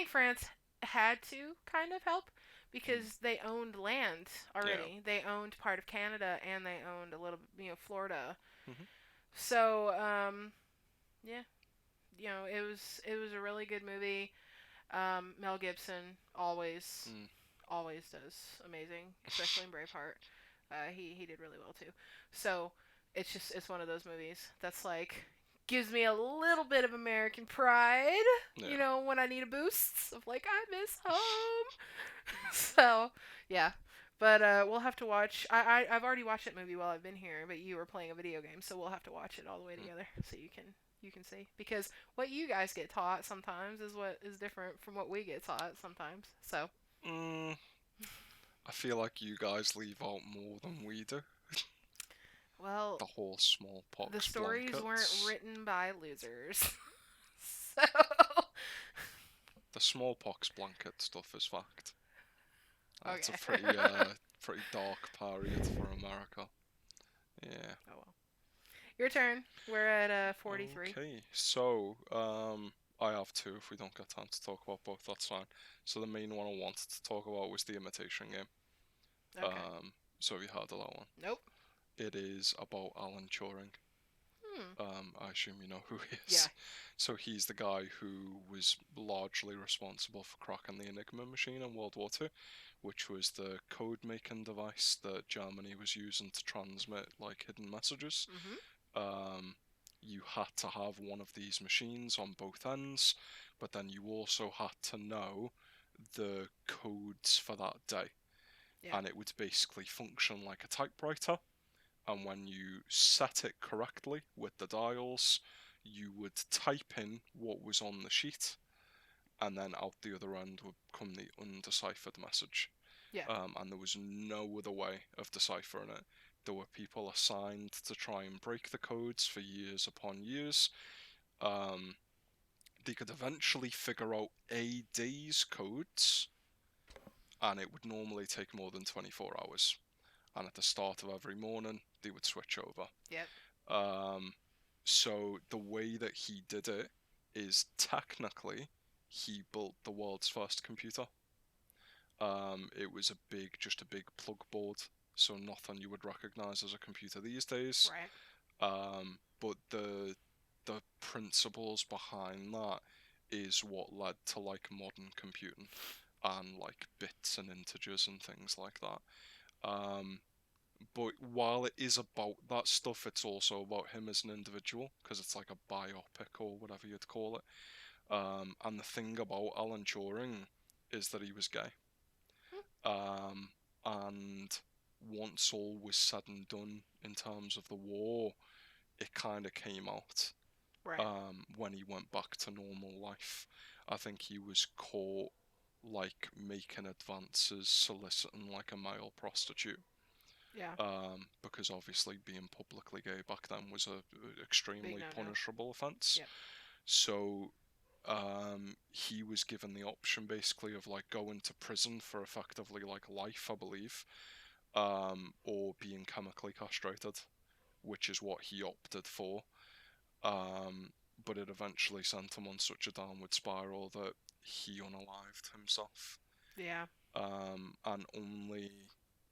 France had to kind of help Mm. because they owned land Yeah. already. They owned part of Canada and they owned a little, Florida. Mhm. So, yeah, it was a really good movie. Mel Gibson always Mm. always does amazing, especially in Braveheart. He did really well too. So it's one of those movies that's like gives me a little bit of American pride. Yeah. When I need a boost of like I miss home. So yeah. But we'll have to watch. I've already watched that movie while I've been here, but you were playing a video game, so we'll have to watch it all the way Mm. together so you can see because what you guys get taught sometimes is what is different from what we get taught sometimes. So Mm. I feel like you guys leave out more than we do. well, The whole the smallpox stories weren't blankets. written by losers. So The smallpox blanket stuff is fact. That's a okay. pretty dark period for America. Yeah. Oh well. Your turn. We're at 43. Okay. So, I have two. If we don't get time to talk about both, that's fine. So the main one I wanted to talk about was the Imitation Game. Okay. So have you heard of that one? Nope. It is about Alan Turing. Hmm. I assume you know who he Yeah. is. So he's the guy who was largely responsible for cracking the Enigma machine in World War II, which was the code making device that Germany was using to transmit like hidden messages. Mhm. Um, you had to have one of these machines on both ends, but then you also had to know the codes for that day, Yeah. and it would basically function like a typewriter. And when you set it correctly with the dials, you would type in what was on the sheet, and then out the other end would come the undeciphered message. Yeah. And there was no other way of deciphering it. There were people assigned to try and break the codes for years upon years. Um, they could eventually figure out AD's codes, and it would normally take more than 24 hours. And at the start of every morning, they would switch over. Yep. Um, so the way that he did it is technically he built the world's first computer. It was just a big plug board, so nothing you would recognize as a computer these days. Right. But the principles behind that is what led to like modern computing and like bits and integers and things like that. Um, but while it is about that stuff, it's also about him as an individual because it's like a biopic or whatever you'd call it. And the thing about Alan Turing is that he was gay. Hmm. Um, and once all was said and done in terms of the war, it kind of came out Right. when he went back to normal life. I think he was caught like making advances, soliciting like a male prostitute. Yeah. Because obviously being publicly gay back then was a Big extremely no no. punishable offence. Yep. So he was given the option basically of like going to prison for effectively like life, I believe, or being chemically castrated, which is what he opted for. Um, but it eventually sent him on such a downward spiral that he unalived himself. Yeah. And only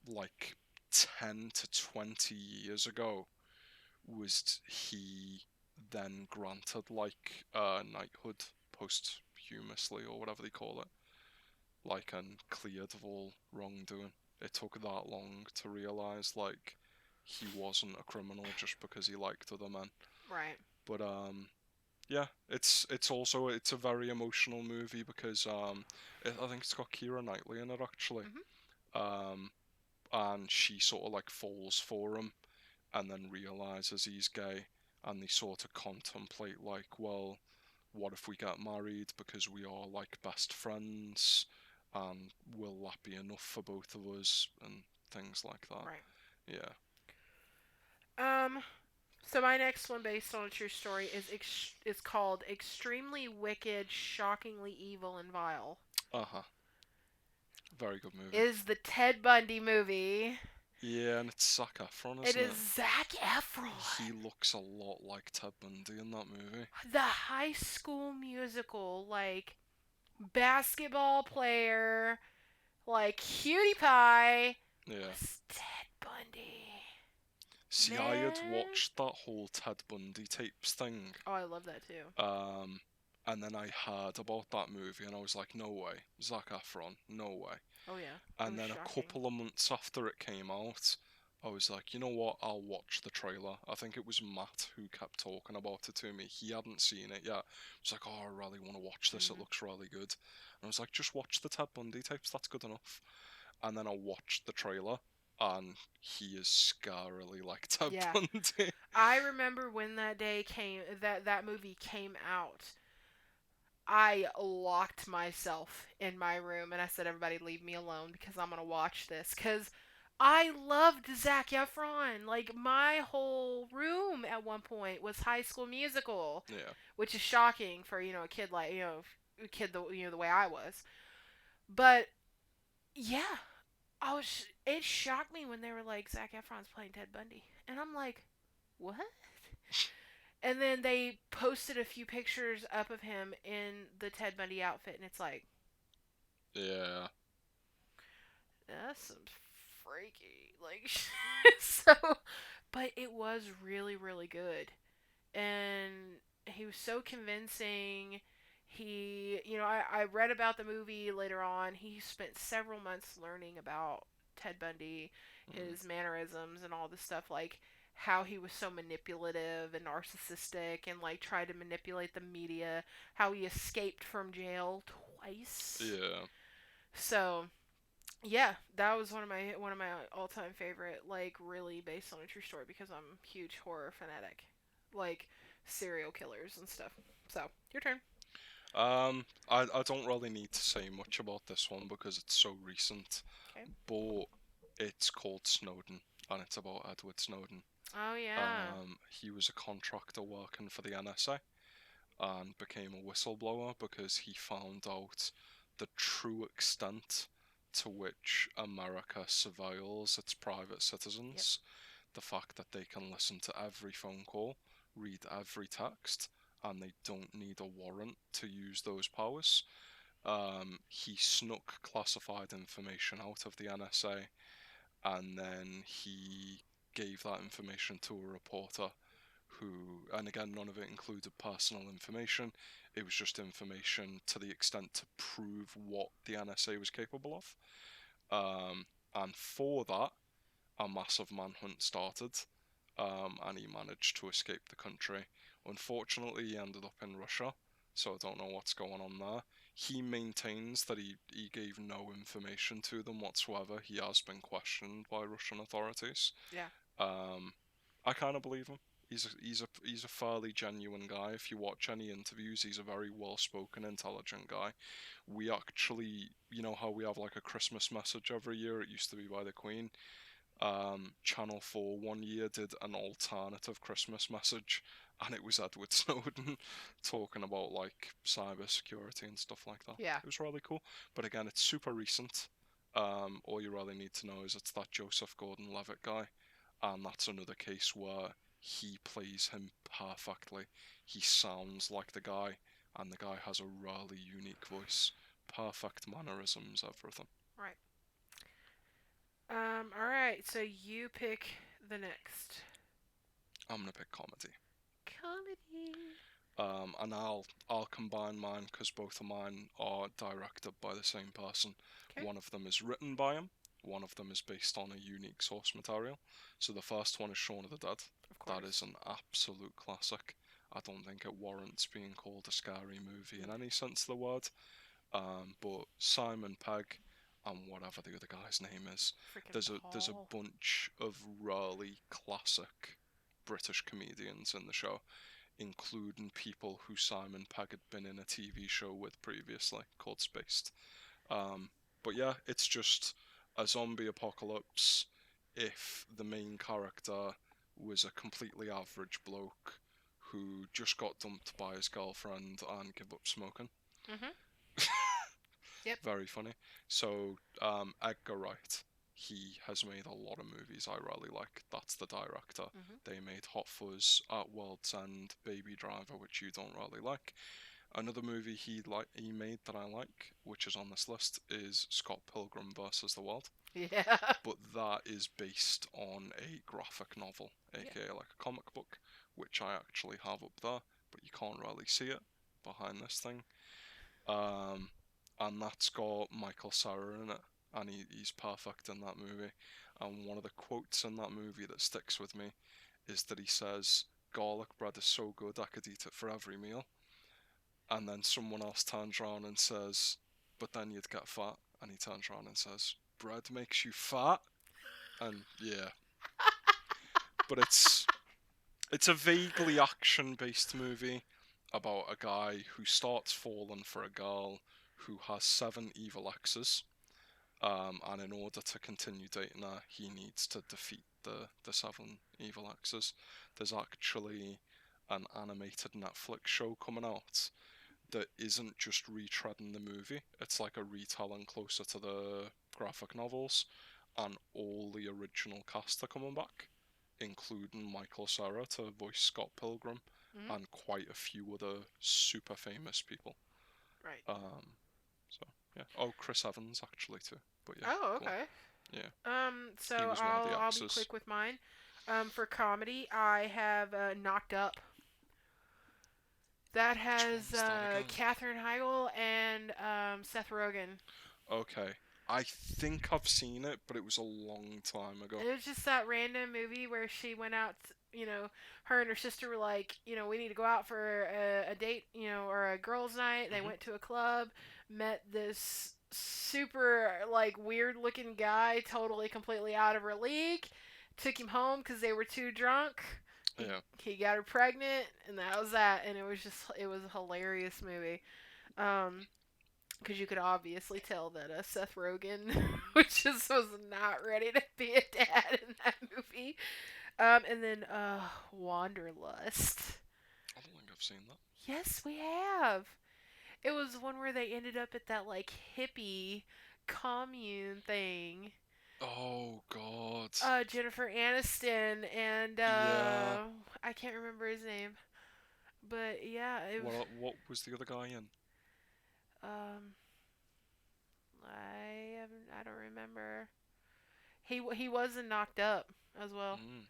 like 10 to 20 years ago was he then granted like knighthood posthumously or whatever they call it, like, and cleared of all wrongdoing. It took that long to realise like he wasn't a criminal just because he liked other men. Right. But yeah, it's also it's a very emotional movie because I think it's got Keira Knightley in it actually. Mhm. Um, and she sort of like falls for him and then realizes he's gay, and they sort of contemplate like, well, what if we get married because we are like best friends, and will that be enough for both of us and things like that. Right. Yeah. Um. So my next one, based on a true story, is called "Extremely Wicked, Shockingly Evil, and Vile." Uh-huh. Very good movie. Is the Ted Bundy movie. Yeah, and it's Zac Efron, It isn't is it? Zac Efron. He looks a lot like Ted Bundy in that movie. The High School Musical, like basketball player, like cutie pie, Yeah. was Ted Bundy. See, I had Man. watched that whole Ted Bundy tapes thing, Oh, I love that too. um, and then I heard about that movie, and I was like, no way, Zac Efron, no way. Oh yeah, it And was then a shocking. couple of months after it came out, I was like, you know what, I'll watch the trailer. I think it was Matt who kept talking about it to me. He hadn't seen it yet. He was like, oh, I really want to watch this. It Hmm. looks really good. And I was like, just watch the Ted Bundy tapes. That's good enough. And then I watched the trailer, and he is scarily like Ted Yeah, Bundy. I remember when that movie came out. I locked myself in my room and I said, "Everybody, leave me alone because I'm gonna watch this." Because I loved Zac Efron. Like my whole room at one point was High School Musical, Yeah. which is shocking for a kid like a kid the way I was. But yeah, It shocked me when they were like Zac Efron's playing Ted Bundy, and I'm like, what? And then they posted a few pictures up of him in the Ted Bundy outfit, and it's like, Yeah. that's some freaky, like, so. But it was really, really good, and he was so convincing. I read about the movie later on. He spent several months learning about Ted Bundy, Mm. his mannerisms, and all this stuff, like how he was so manipulative and narcissistic and like tried to manipulate the media, how he escaped from jail twice. Yeah. So, yeah, that was one of my all-time favorite, like really based on a true story because I'm a huge horror fanatic. Like serial killers and stuff. So, your turn. I don't really need to say much about this one because it's so recent, Okay. but it's called Snowden, and it's about Edward Snowden. Oh yeah. He was a contractor working for the NSA and became a whistleblower because he found out the true extent to which America surveils its private Yep. citizens. The fact that they can listen to every phone call, read every text, and they don't need a warrant to use those powers. He snuck classified information out of the NSA, and then he gave that information to a reporter who, and again, none of it included personal information. It was just information to the extent to prove what the NSA was capable of. And for that, a massive manhunt started, and he managed to escape the country. Unfortunately, he ended up in Russia, so I don't know what's going on there. He maintains that he gave no information to them whatsoever. He has been questioned by Russian authorities. Yeah. Um, I kind of believe him. He's a fairly genuine guy. If you watch any interviews, he's a very well-spoken, intelligent guy. We actually, you know how we have like a Christmas message every year? It used to be by the Queen. Channel 4 one year did an alternative Christmas message, and it was Edward Snowden talking about like cybersecurity and stuff like that. Yeah. It was really cool. But again, it's super recent. All you really need to know is it's that Joseph Gordon-Levitt guy, and that's another case where he plays him perfectly. He sounds like the guy, and the guy has a really unique voice, perfect mannerisms, everything. Right. All right. So you pick the next I'm gonna pick comedy. comedy. And I'll combine mine because both of mine are directed by the same person. Okay. One of them is written by him. One of them is based on a unique source material. So the first one is Shaun of the Dead. Of course. That is an absolute classic. I don't think it warrants being called a scary movie in any sense of the word. But Simon Pegg and whatever the other guy's name is, Freaking there's a Paul. bunch of really classic British comedians in the show, including people who Simon Pegg had been in a TV show with previously called Spaced. But yeah, it's just a zombie apocalypse if the main character was a completely average bloke who just got dumped by his girlfriend and gave up smoking. Mhm. Yep. Very funny. So, Edgar Wright, he has made a lot of movies I really like. That's the director. Mhm. They made Hot Fuzz, At World's End, Baby Driver, which you don't really like. Another movie he made that I like, which is on this list, is Scott Pilgrim versus the World. Yeah. But that is based on a graphic novel, aka like a comic book, which I actually have up there, but you can't really see it behind this thing. And that's got Michael Cera in it, and he's perfect in that movie. And one of the quotes in that movie that sticks with me is that he says, "Garlic bread is so good I could eat it for every meal." And then someone else turns around and says, "But then you'd get fat." And he turns around and says, "Bread makes you fat." And yeah, but it's a vaguely action-based movie about a guy who starts falling for a girl who has 7 evil exes, and in order to continue dating her, he needs to defeat the 7 evil exes. There's actually an animated Netflix show coming out that isn't just retreading the movie. It's like a retelling closer to the graphic novels, and all the original cast are coming back, including Michael Cera to voice Scott Pilgrim, Mhm. and quite a few other super famous people. Right. So yeah. Oh, Chris Evans actually too. But yeah. Oh, Go on. okay. Yeah. He So was one of the I'll be actors. quick with mine. For comedy, I have Knocked Up. That Which has one's that again? Katherine Heigl and Seth Rogen. Okay. I think I've seen it, but it was a long time ago. It was just that random movie where she went out, her and her sister were like, we need to go out for a date, or a girls' night. They Mhm. went to a club, met this super, like, weird looking guy, totally, completely out of her league, took him home because they were too drunk. Yeah. He got her pregnant, and that was that. And it was a hilarious movie. Because you could obviously tell that Seth Rogen, which just was not ready to be a dad in that movie. And then Wanderlust. I don't think I've seen that. Yes, we have. It was one where they ended up at that like hippie commune thing. Oh God. Jennifer Aniston and Yeah. I can't remember his name, but yeah, it was. What was the other guy in? Um, I don't remember. He wasn't knocked up as well. Mm.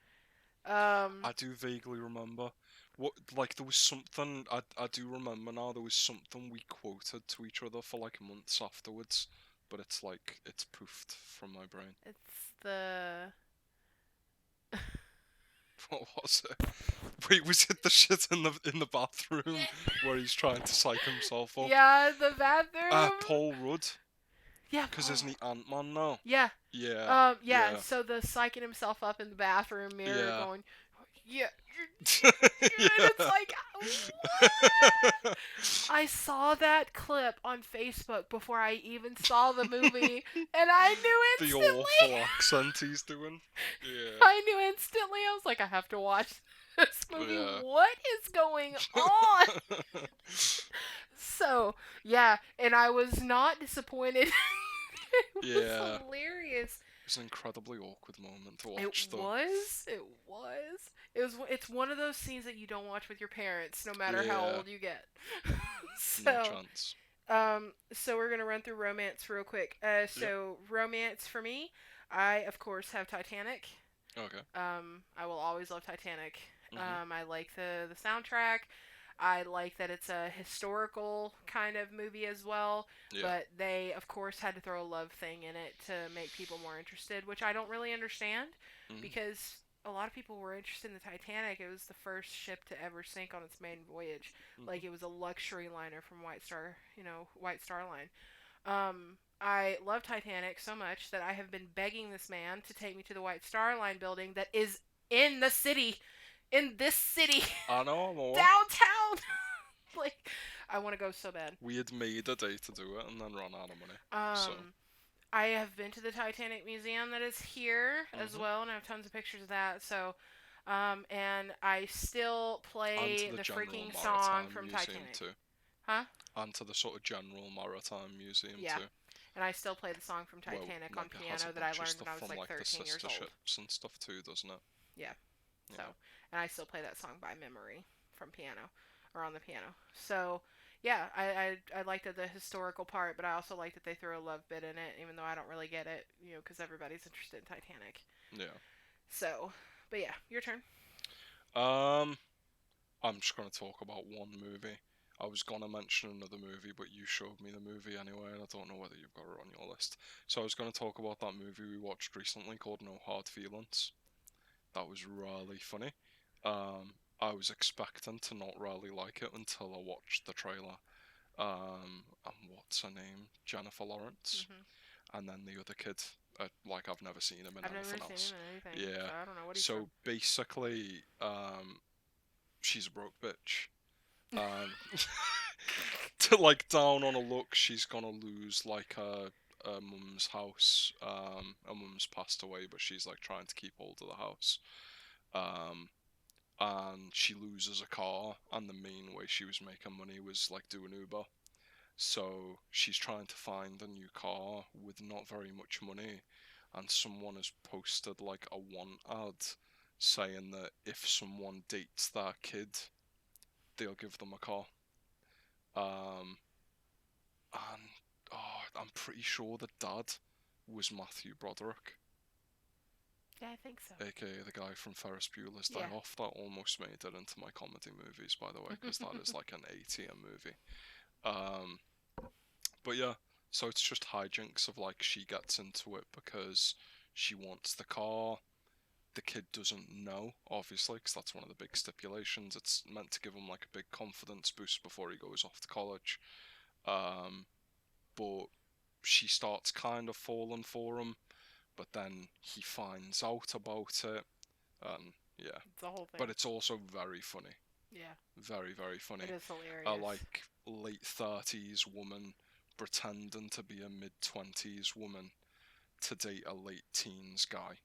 Um, I do vaguely remember. What, like, there was something I do remember now. There was something we quoted to each other for like months afterwards, but it's like it's poofed from my brain. it's the What was it? Wait, was it the shit in the bathroom where he's trying to psych himself up? yeah, the bathroom. Paul Rudd, Yeah, because Paul. isn't he Ant-Man now? Yeah. Yeah. Yeah. Yeah. So the psyching himself up in the bathroom mirror, Yeah. going, yeah, And it's Yeah. like, what? I saw that clip on Facebook before I even saw the movie, and I knew The instantly. awful accent he's doing. Yeah. I knew instantly. I was like, I have to watch this movie. Yeah. What is going on? So, yeah, and I was not disappointed. It was Yeah. hilarious. It's an incredibly awkward moment to It watch, though. was. It was. It was. It's one of those scenes that you don't watch with your parents, no matter how Yeah. old you get. No So, chance. so we're gonna run through romance real quick. Yep. So romance for me, I of course have Titanic. Okay. I will always love Titanic. Mhm. I like the soundtrack. I like that it's a historical kind of movie as well, Yeah. but they of course had to throw a love thing in it to make people more interested, which I don't really understand Mhm. because a lot of people were interested in the Titanic. It was the first ship to ever sink on its maiden voyage. Mhm. Like it was a luxury liner from White Star, White Star Line. I love Titanic so much that I have been begging this man to take me to the White Star Line building that is in the city, in this city, I know, more. downtown. Like, I want to go so bad. We had made a day to do it and then run out of money. So. I have been to the Titanic Museum that is here as Mhm. well, and I have tons of pictures of that. So, and I still And to play the the General freaking song Maritime from Museum Titanic. too. Huh? And to the sort of General Maritime Museum Yeah. too. And I still play the song from Well, Titanic on like it has a piano that I bunch of learned when stuff I was from like like the 13 years sister old. ships and stuff too, doesn't it? Yeah. So, Yeah. and I still play that song by memory from piano or on the piano. So, yeah, I liked the historical part, but I also like that they threw a love bit in it, even though I don't really get it, because everybody's interested in Titanic. Yeah. So, but yeah, your turn. Um, I'm just gonna talk about one movie. I was gonna mention another movie, but you showed me the movie anyway, and I don't know whether you've got it on your list. So I was gonna talk about that movie we watched recently called No Hard Feelings. That was really funny. I was expecting to not really like it until I watched the trailer. And what's her name? Jennifer Lawrence, Hmm. and then the other kid. Like I've never seen him in I've never anything seen else. him in anything, Yeah. so I don't know what he's So from. basically, she's a broke bitch. Um, to like down on a look, she's gonna lose like her mum's house. Her mum's passed away, but she's like trying to keep hold of the house. Um, and she loses a car, and the main way she was making money was like doing Uber. So she's trying to find a new car with not very much money, and someone has posted like a want ad saying that if someone dates their kid, they'll give them a car. Um, and I'm pretty sure the dad was Matthew Broderick, Yeah, I think so. aka the guy from Ferris Bueller's Day Yeah. Off. That almost made it into my comedy movies, by the way, because that is like an A tier movie. Um, but yeah, so it's just hijinks of like she gets into it because she wants the car. The kid doesn't know, obviously, because that's one of the big stipulations. It's meant to give him like a big confidence boost before he goes off to college. Um, but she starts kind of falling for him, but then he finds out about it, and yeah. It's the whole thing. But it's also very funny, Yeah, very very funny. it is A hilarious. like late 30s woman pretending to be a mid 20s woman to date a late teens guy,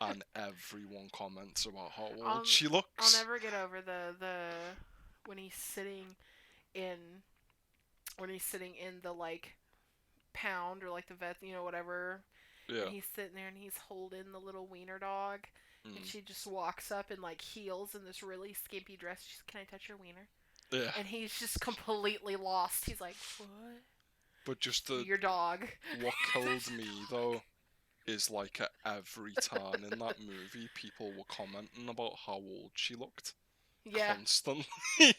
and everyone comments about how I'll old she I'll looks. never get over the when he's sitting in when he's sitting in the like pound or like the vet, whatever, and Yeah. he's sitting there and he's holding the little wiener dog, and Mm. she just walks up in like heels in this really skimpy dress. She's, "Can I touch your wiener?" Yeah. And he's just completely lost. He's like, "What? But just the Your dog?" what killed me though is like at every turn in that movie, people were commenting about how old she looked Yeah, constantly.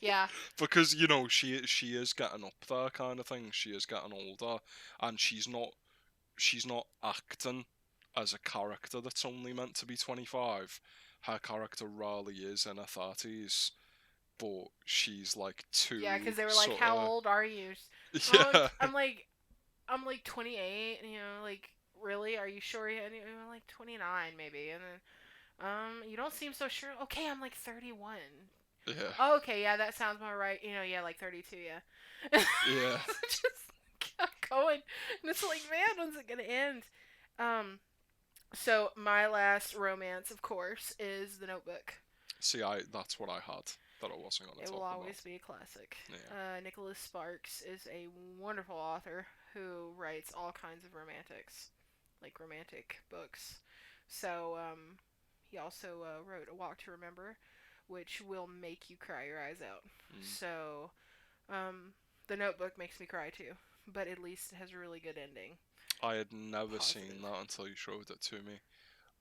yeah, Because she is getting up there, kind of thing. She is getting older, and she's not acting as a character that's only meant to be 25. Her character really is in her 30s, but she's like yeah. too Because they were like, sort "How of old are you?" Oh, yeah. I'm like 28. Like, really? Are you sure? And I'm like 29 maybe. And then You don't seem so sure. Okay, I'm like 31. Yeah. Oh, okay, yeah, that sounds more right. Yeah, like 32, yeah. Yeah. Just kept going. And it's like, man, when's it gonna end? Um, so my last romance, of course, is The Notebook. See, that's what I had that I wasn't gonna It will talk about. always be a classic. Yeah. Nicholas Sparks is a wonderful author who writes all kinds of romantic books. So he also wrote A Walk to Remember, which will make you cry your eyes out. Mm. So um, The Notebook makes me cry too, but at least it has a really good ending. I had never seen Positive. that until you showed it to me,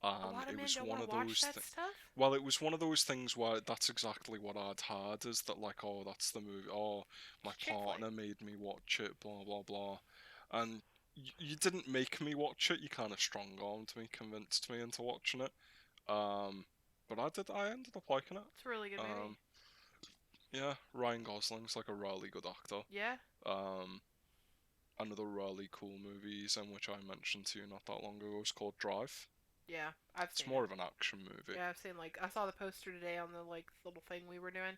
A and lot of it men was don't one want of to watch those. that stuff. Well, it was one of those things where that's exactly what I'd heard. Is that like, oh, that's the movie. Oh, my It's chick flick. partner made me watch it. Blah blah blah. And you didn't make me watch it. You kind of strong armed me, convinced me into watching it. Um, but I did. I ended up liking it. It's a really good movie. Um, yeah, Ryan Gosling's like a really good actor. Yeah, Um, Another really cool movies in which I mentioned to you not that long ago is called Drive. yeah, I've It's seen more it. of an action movie. Yeah, I've seen like I saw the poster today on the like little thing we were doing.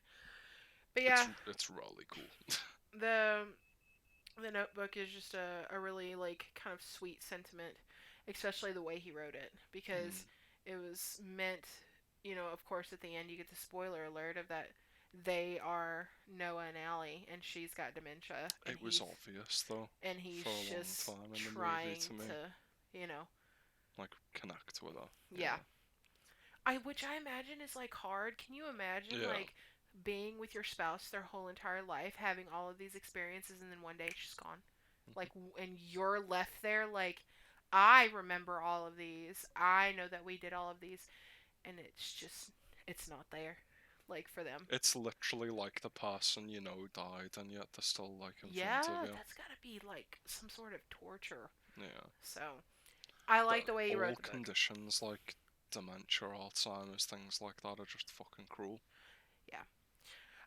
But It's yeah, it's really cool. the the Notebook is just a really like kind of sweet sentiment, especially the way he wrote it because Mm. it was meant, of course at the end you get the spoiler alert of that they are Noah and Allie and she's got dementia It was obvious though he's for a long just time in the movie trying to me, to, like connect with her. yeah. Yeah, Which I imagine is like hard. Can you imagine yeah. like being with your spouse their whole entire life, having all of these experiences, and then one day she's gone, like, and you're left there like, I remember all of these. I know that we did all of these, and it's not there, like for them. It's literally like the person you know died, and yet they're still like in front of Yeah, you. that's gotta be like some sort of torture. Yeah. So I The, like the way he all wrote the book. conditions like dementia, Alzheimer's, things like that are just fucking cruel. Yeah.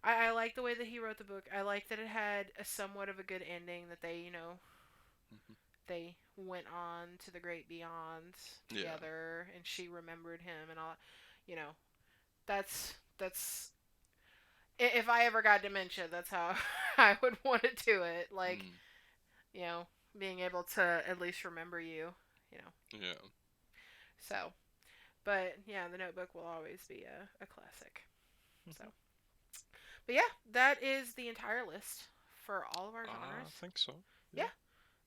I like the way that he wrote the book. I like that it had a somewhat of a good ending. That Hmm. they went on to the great beyond Yeah. together, and she remembered him and all. You know, that's if I ever got dementia, that's how I would want to do it. Like, Mm. you know, being able to at least remember you. You know, Yeah. so. But yeah, The Notebook will always be a classic. So, Hmm. but yeah, that is the entire list for all of our I genres. think so. Yeah. Yeah,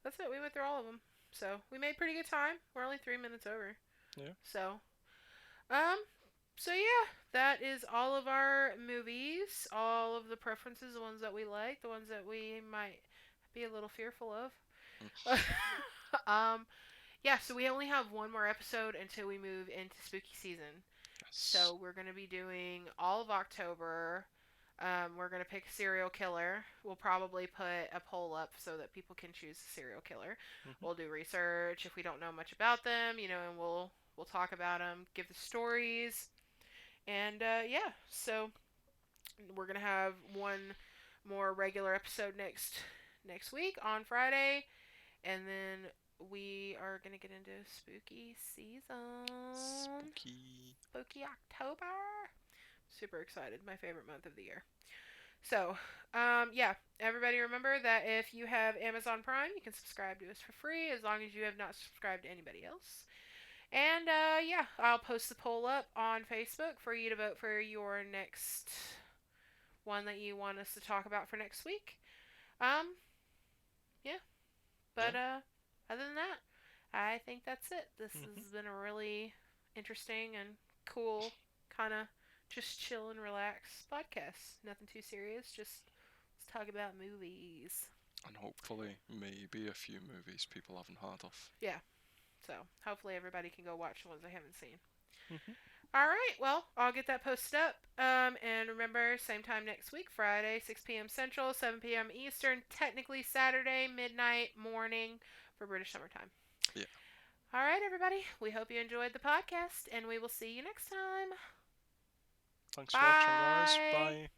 that's it. We went through all of them. So we made pretty good time. We're only 3 minutes over. Yeah. So, um, so yeah, that is all of our movies, all of the preferences, the ones that we like, the ones that we might be a little fearful of. Mm. um, yeah, so we only have one more episode until we move into spooky season. Yes. So we're gonna be doing all of October. We're gonna pick a serial killer. We'll probably put a poll up so that people can choose a serial killer. Hmm. We'll do research if we don't know much about them, and we'll talk about them, give the stories, and yeah. So we're gonna have one more regular episode next week on Friday, and then we are gonna get into spooky season, Spooky. spooky October. Super excited. My favorite month of the year. So, yeah, everybody remember that if you have Amazon Prime, you can subscribe to us for free as long as you have not subscribed to anybody else. And, yeah, I'll post the poll up on Facebook for you to vote for your next one that you want us to talk about for next week. Um, yeah, Yeah. but, other than that, I think that's it. This Hmm. has been a really interesting and cool kind of just chill and relax podcast. Nothing too serious. Just let's talk about movies. And hopefully, maybe a few movies people haven't heard of. Yeah. So hopefully everybody can go watch the ones they haven't seen. Hmm. All right. Well, I'll get that posted up. And remember, same time next week, Friday, 6 p.m. Central, 7 p.m. Eastern. Technically Saturday, midnight, morning for British summertime. Yeah. All right, everybody. We hope you enjoyed the podcast, and we will see you next time. Thanks for watching, guys. Bye. Bye.